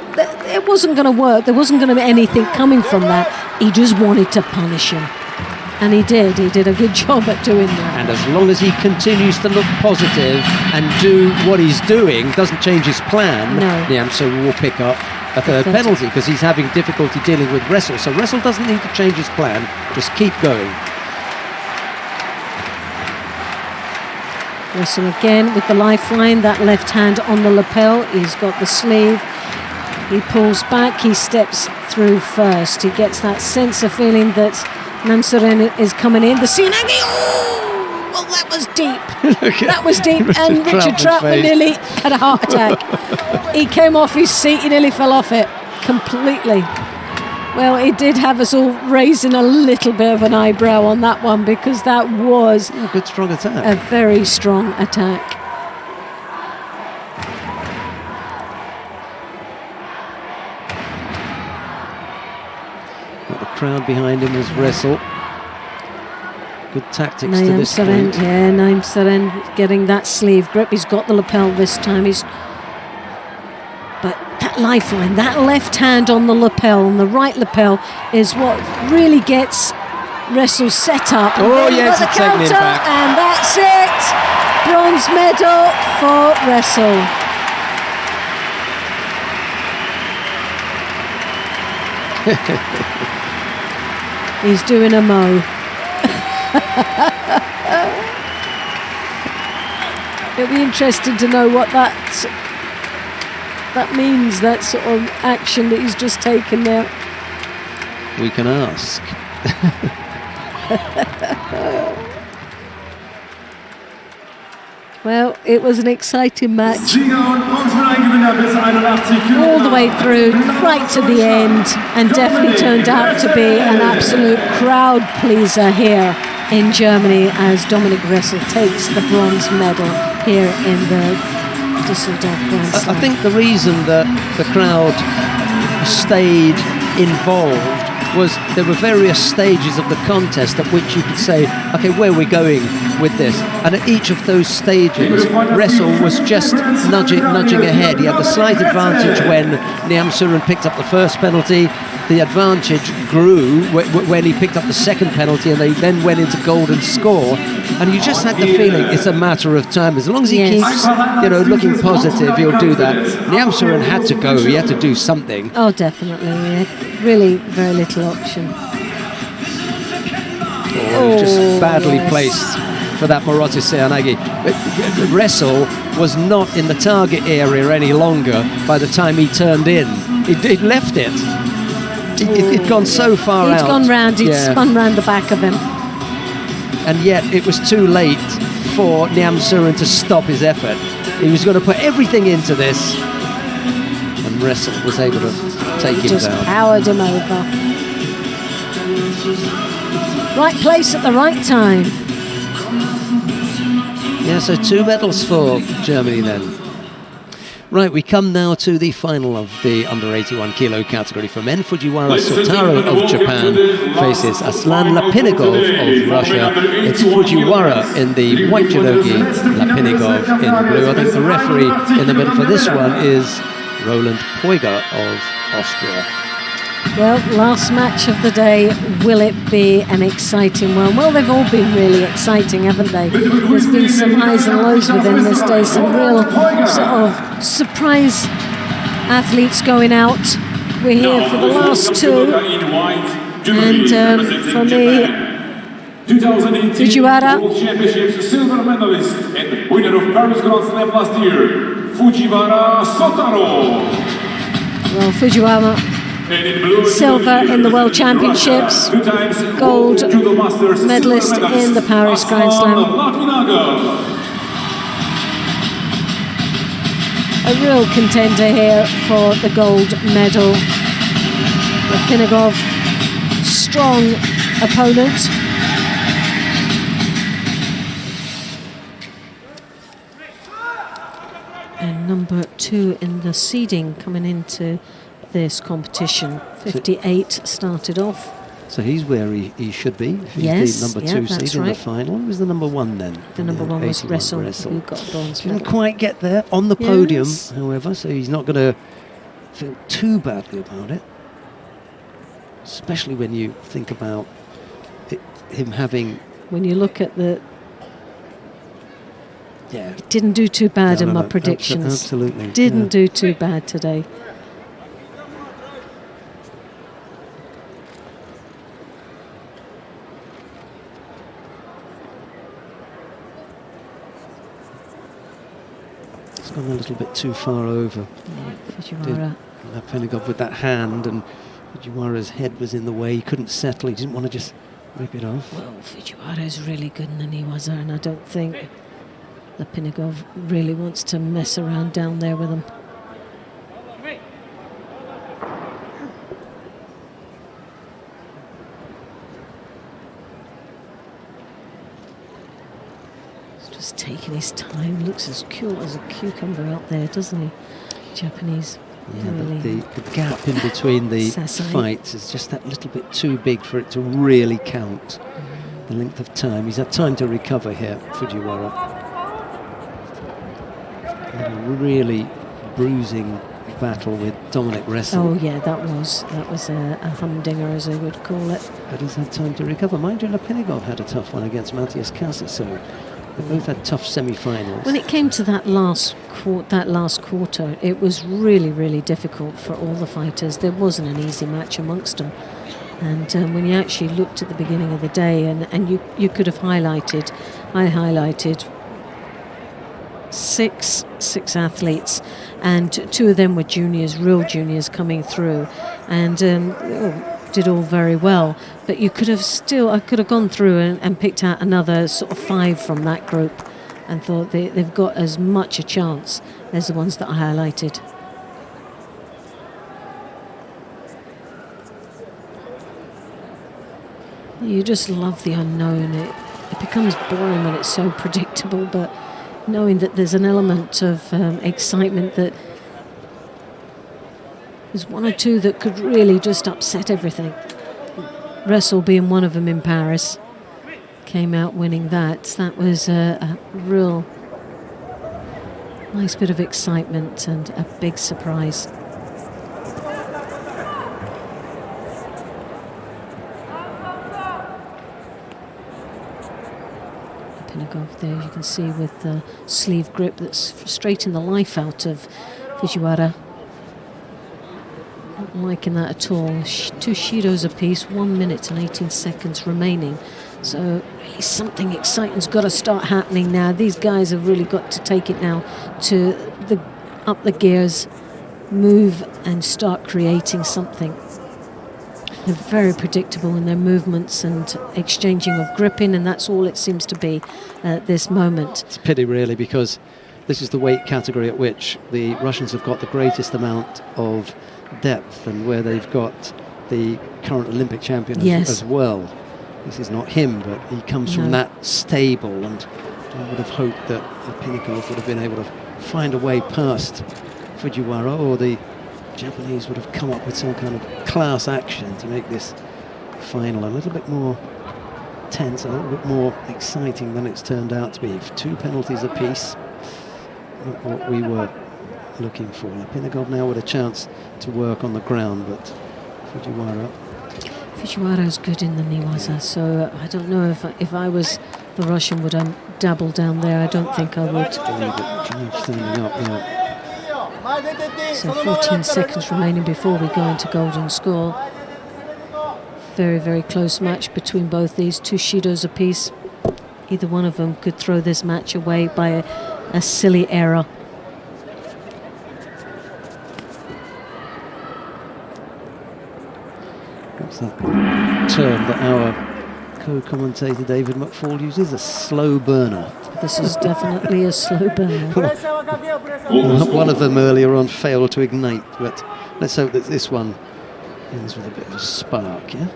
it wasn't going to work. There wasn't going to be anything coming from that. He just wanted to punish him. And he did. He did a good job at doing that. And as long as he continues to look positive and do what he's doing, doesn't change his plan, Niamsuren will pick up a third penalty because he's having difficulty dealing with Ressel. So Ressel doesn't need to change his plan. Just keep going. Ressel again with the lifeline, that left hand on the lapel. He's got the sleeve. He pulls back. He steps through first. He gets that sense of feeling that Niamsuren is coming in. The Sinagi, well, that was deep. That was deep. And Richard Troutman nearly had a heart attack. He came off his seat. He nearly fell off it completely. Well, it did have us all raising a little bit of an eyebrow on that one, because that was a good strong attack. A very strong attack. Got the crowd behind him as Ressel. Good tactics to this point. Yeah, Niamsuren getting that sleeve grip. He's got the lapel this time. But that lifeline, that left hand on the lapel, on the right lapel, is what really gets Ressel set up. Oh yes, it's taking it back. And that's it. Bronze medal for Ressel. He's doing a mo. It'll be interesting to know what that that means, that sort of action that he's just taken there. We can ask. Well, it was an exciting match. Sieger und Bronzemedaillengewinner bis 81 Kilogramm. All the way through, right to the end, and definitely turned out to be an absolute crowd pleaser here in Germany as Dominik Ressel takes the bronze medal here in the Düsseldorf Grand Slam. I think the reason that the crowd stayed involved was there were various stages of the contest at which you could say, okay, where are we going with this? And at each of those stages, Ressel was just nudging ahead. He had the slight advantage when Niam Surin picked up the first penalty. The advantage grew when he picked up the second penalty, and they then went into golden score. And you just had the feeling it's a matter of time. As long as he keeps, looking positive, he'll do that. Niam Surin had to go. He had to do something. Oh, definitely. Yeah. Really, very little option. Just badly placed for that Marotis Seanagi. But Ressel was not in the target area any longer by the time he turned in. He'd left it. He'd gone so far out. He'd gone round, he'd spun round the back of him. And yet it was too late for Niam Surin to stop his effort. He was going to put everything into this, and Ressel was able to take him just down. Powered him over. Right place at the right time. Yeah, so 2 medals for Germany then. Right, we come now to the final of the under 81 kilo category for men. Fujiwara Sotaro of Japan faces Aslan Lapinigov of Russia. It's Fujiwara in the white judogi, Lapinigov in blue. I think the referee in the middle for this one is Roland Poiger of Austria. Well, last match of the day, will it be an exciting one? Well, they've all been really exciting, haven't they? There's been some highs and lows within this day, some real sort of surprise athletes going out. We're here for the last 2, and for me, 2018 Fujiwara. World Championships silver medalist and winner of Paris Grand Slam last year, Fujiwara Sotaro. Well, Fujiwara, silver in the World Championships, gold medalist in the Paris Grand Slam. A real contender here for the gold medal. Lapinigov, strong opponent. And number 2 in the seeding coming into this competition. 58 started off. So he's where he should be. If he's Yes, the number 2 that's seed in right. the final. Who was the number 1 then? The number 1 was 81 Ressel, who got a bronze Didn't medal. quite get there on the podium, Yes. however, so he's not going to feel too badly about it. Especially when you think about him having... When you look at the... Yeah. Didn't do too bad in my No, predictions. absolutely. Didn't do too bad today. It's gone a little bit too far over. Fujiwara. Lapinigov with that hand, and Fujiwara's head was in the way. He couldn't settle. He didn't want to just rip it off. Well, Fujiwara is really good in the Niwaza, and I don't think Lapinigov really wants to mess around down there with him. He's just taking his time. Looks as cool as a cucumber out there, doesn't he? Japanese. Yeah, Really but the gap in between the sassy. fights is just that little bit too big for it to really count. The length of time. He's had time to recover here, Fujiwara. Had a really bruising battle with Dominik Ressel. Oh yeah, that was a humdinger, as they would call it. But he's had time to recover. Mind you, Lapinigov had a tough one against Matthias Kasser, so they both had tough semi-finals. When it came to that last quarter, it was really, really difficult for all the fighters. There wasn't an easy match amongst them. And when you actually looked at the beginning of the day, and you could have I highlighted six athletes, and two of them were juniors, real juniors coming through, and did all very well. But I could have gone through and picked out another sort of 5 from that group, and thought they've got as much a chance as the ones that I highlighted. You just love the unknown. It becomes boring when it's so predictable, but knowing that there's an element of excitement, that there's one or two that could really just upset everything. Russell being one of them in Paris, came out winning that. That was a real nice bit of excitement and a big surprise. Pinagov there, you can see with the sleeve grip that's frustrating the life out of Fujiwara. Not liking that at all. 2 Shidos apiece, 1 minute and 18 seconds remaining. So really something exciting's got to start happening now. These guys have really got to take it now to up the gears, move and start creating something. They're very predictable in their movements and exchanging of gripping, and that's all it seems to be at this moment. It's a pity, really, because this is the weight category at which the Russians have got the greatest amount of depth, and where they've got the current Olympic champion as well. This is not him, but he comes from that stable, and I would have hoped that Pinagov would have been able to find a way past Fujiwara, or the Japanese would have come up with some kind of class action to make this final a little bit more tense, a little bit more exciting than it's turned out to be. 2 penalties apiece, not what we were looking for. Pinagov now with a chance to work on the ground, but Fujiwara's good in the Niwaza, so I don't know if I was the Russian, would I dabble down there? I don't think I would. Standing up now. So 14 seconds remaining before we go into golden score. Very, very close match between both these 2 Shidos apiece. Either one of them could throw this match away by a silly error. What's that term that our co-commentator David McFall uses? A slow burner. This is definitely a slow burner. One of them earlier on failed to ignite, but let's hope that this one ends with a bit of a spark, yeah?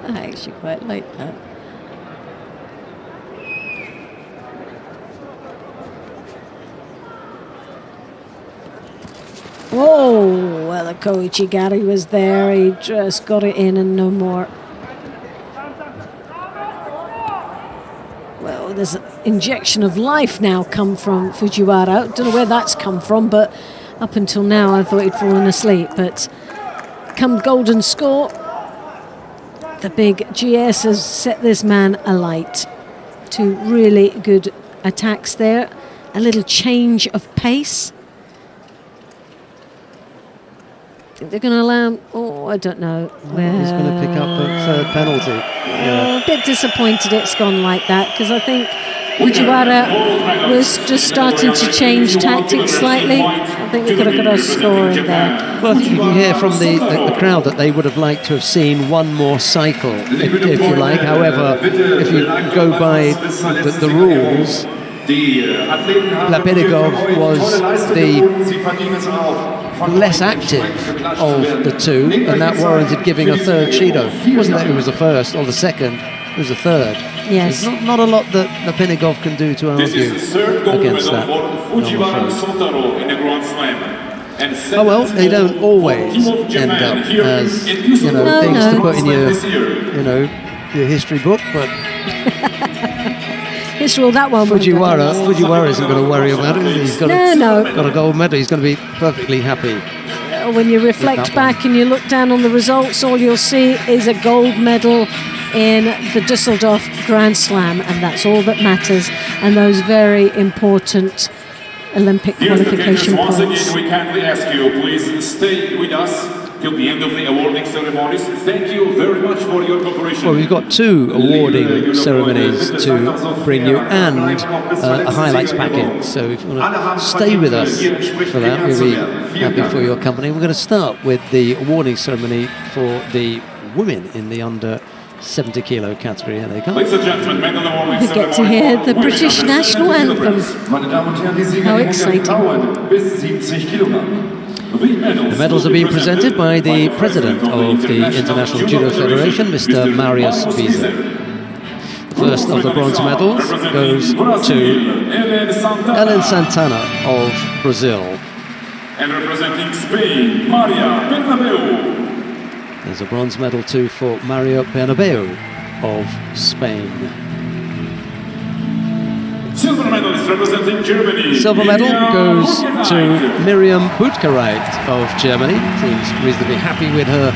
I actually quite like that. Oh, well, the Koichigari was there. He just got it in and no more. Well, there's an injection of life now come from Fujiwara. Don't know where that's come from, but up until now I thought he'd fallen asleep. But come golden score, the big GS has set this man alight. 2 really good attacks there. A little change of pace. Think they're going to allow him, I don't know. He's going to pick up a third penalty. A bit disappointed it's gone like that, because I think Fujiwara was just starting to change tactics slightly. I think we could have got a score in there. Well, I think you can hear from the crowd that they would have liked to have seen one more cycle, if you like. However, if you go by the rules, Lapinigov was the less active of the 2, and that warranted giving a third Shido. It wasn't that it was the first or the second, it was the third. Yes. There's not a lot that Lapinigov can do to argue against that. Oh well, they don't always end up as things to put in your history book, but Well, that one Fujiwara isn't going to worry about it. He's got a gold medal. He's going to be perfectly happy. When you reflect back and you look down on the results, all you'll see is a gold medal in the Düsseldorf Grand Slam, and that's all that matters, and those very important Olympic qualification points. We kindly ask you, please stay with us till the end of the awarding ceremonies. Thank you very much for your cooperation. Well, we've got 2 awarding ceremonies to bring you and a highlights packet. So if you want to stay with us for that, we'll be happy for your company. We're going to start with the awarding ceremony for the women in the under 70 kilo category. Here they come. Ladies and gentlemen, medal awarding We get to hear the British national anthem. How exciting. The medals are being presented by the president of the International Judo Federation, Mr. Marius Wiese. The first of the bronze medals goes to Ellen Santana of Brazil. And representing Spain, Maria Bernabeu. There's a bronze medal too for Mario Bernabeu of Spain. Silver medalist representing Germany. Silver medal goes to Miriam Butkereit of Germany. Seems reasonably happy with her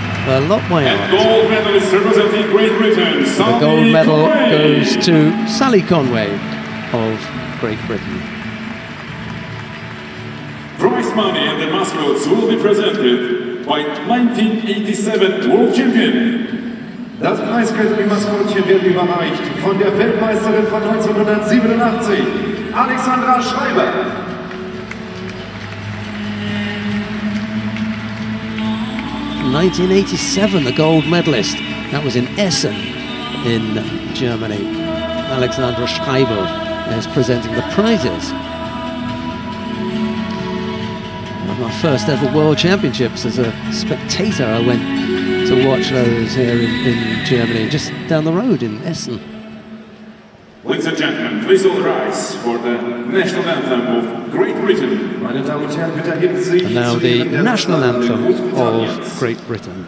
lot way And out. gold medalist representing Great Britain. The gold medal goes to Sally Conway of Great Britain. Prize money and the mascots will be presented by 1987 world champion. Das Preisgeld und die Maskottchen werden überreicht von der Weltmeisterin von 1987, Alexandra Schreiber. 1987, the gold medalist. That was in Essen, in Germany. Alexandra Schreiber is presenting the prizes. One of my first ever World Championships as a spectator. I went to watch those here in Germany, just down the road in Essen. Ladies and gentlemen, please all rise for the national anthem of Great Britain. Meine Damen und Herren, bitte erheben Sie sich And now zu the Ehren der national anthem Großbritanniens. of Great Britain.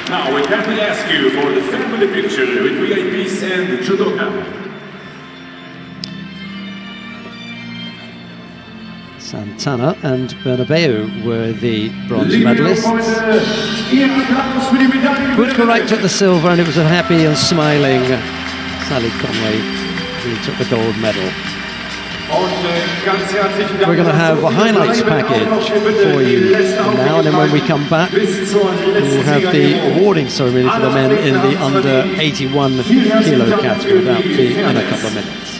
Now we kindly ask you for the family picture with VIPs and Judoka. Santana and Bernabeu were the bronze medalists. Butkereit took the silver, and it was a happy and smiling Sally Conway who took the gold medal. We're going to have a highlights package for you now, and then when we come back, we'll have the awarding ceremony for the men in the under 81 kilo category. That'll be in a couple of minutes.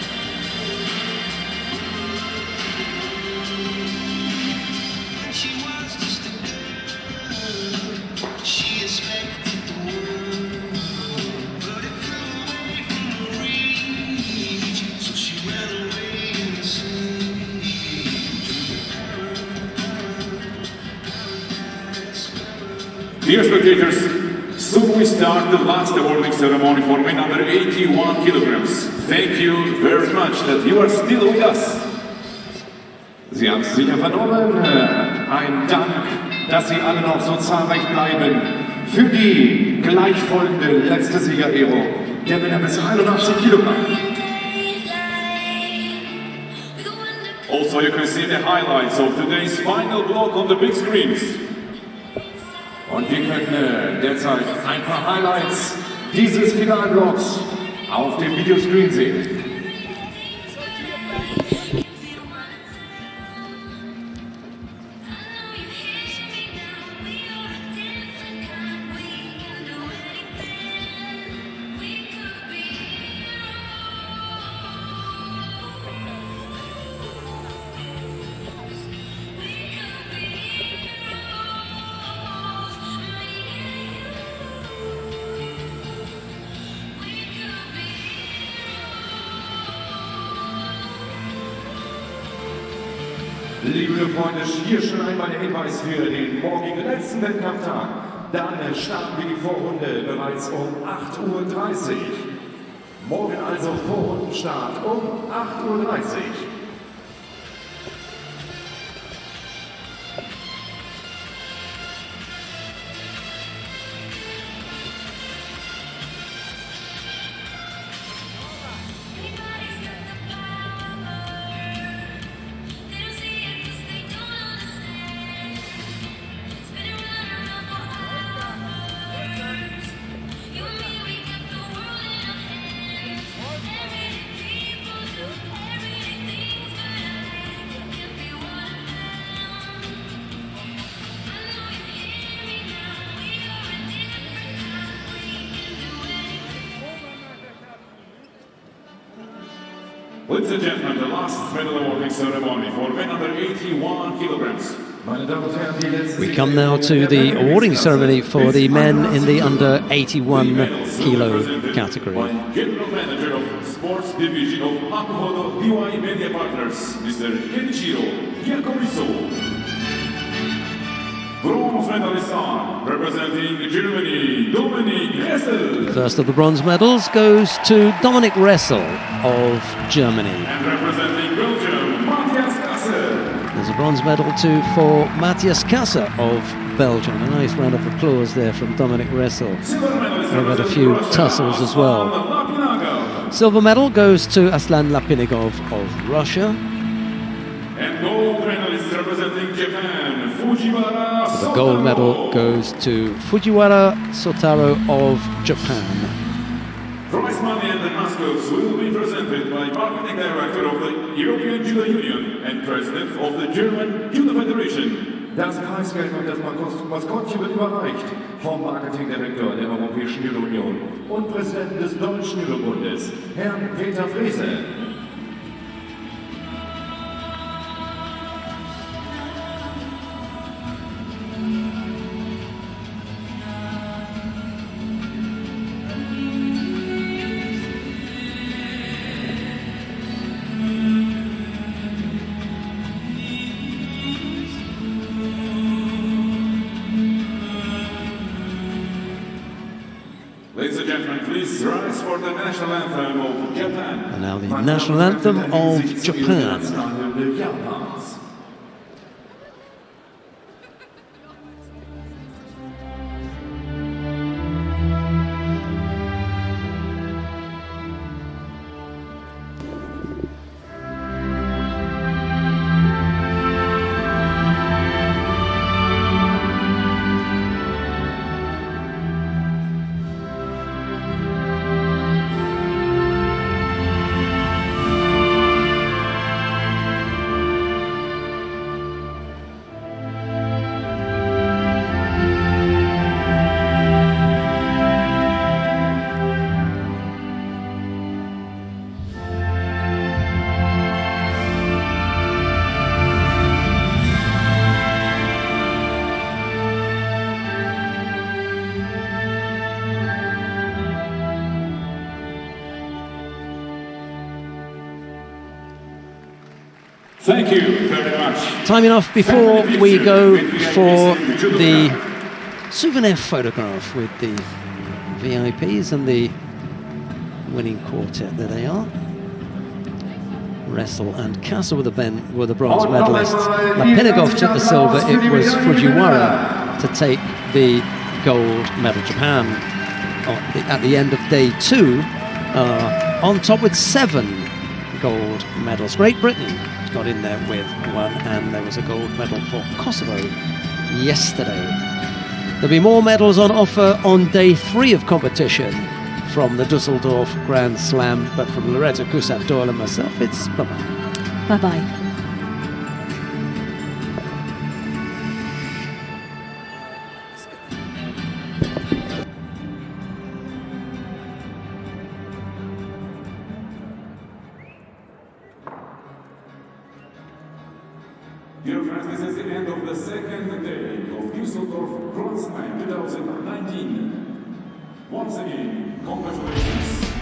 Dear spectators, soon we start the last awarding ceremony for men under 81 kilograms. Thank you very much that you are still with us. Sie haben es sicher vernommen. Ein Dank, dass Sie alle noch so zahlreich bleiben für die gleichfolgende letzte Siegerehrung der Männer bis 81 Kilogramm. Also, you can see the highlights of today's final block on the big screens. Und wir können derzeit ein paar Highlights dieses Finalblocks auf dem Videoscreen sehen. Liebe Freunde, hier schon einmal der Hinweis für den morgigen letzten Wettkampftag. Dann starten wir die Vorrunde bereits um 8:30 Uhr. Morgen also Vorrundenstart um 8:30 Uhr. Ladies and gentlemen, the last medal awarding ceremony for men under 81 kilograms. We come now to the awarding ceremony for the men in the under 81 kilo category. General Manager of Sports Division of Hakuhodo DY Media Partners, Mr. Kenichiro Yakomiso. Bronze medalist on, representing Germany, Dominic Ressel. First of the bronze medals goes to Dominic Ressel of Germany. And representing Belgium, Matthias Kasser. There's a bronze medal too for Matthias Kasser of Belgium. A nice round of applause there from Dominic Ressel. We've had a few tussles as well. Silver medal goes to Aslan Lapinigov of Russia. And gold medalist representing Japan, Fujiwara. The gold medal goes to Fujiwara Sotaro of Japan. Prize money and the mascots will be presented by Marketing Director of the European Judo Union and President of the German Judo Federation. Das Preisgeld und das Maskottchen wird überreicht vom Marketingdirektor der Europäischen Judo Union und Präsidenten des Deutschen Judo-Bundes, Herrn Peter Frese. Ladies and gentlemen, please rise for the national anthem of Japan. And now the national anthem of Japan. Thank you very much. Time enough before we go for the souvenir photograph with the VIPs and the winning quartet. There they are. Ressel and Kasser were the bronze medalists. Lapinigov took the silver. It was Fujiwara to take the gold medal. Japan at the end of day 2 on top with 7 gold medals. Great Britain got in there with 1, and there was a gold medal for Kosovo yesterday. There'll be more medals on offer on day 3 of competition from the Düsseldorf Grand Slam, but from Loretta Cusat-Doyle and myself, it's bye-bye. Bye-bye. Dear friends, this is the end of the second day of Düsseldorf Grand Slam 2019. Once again, congratulations.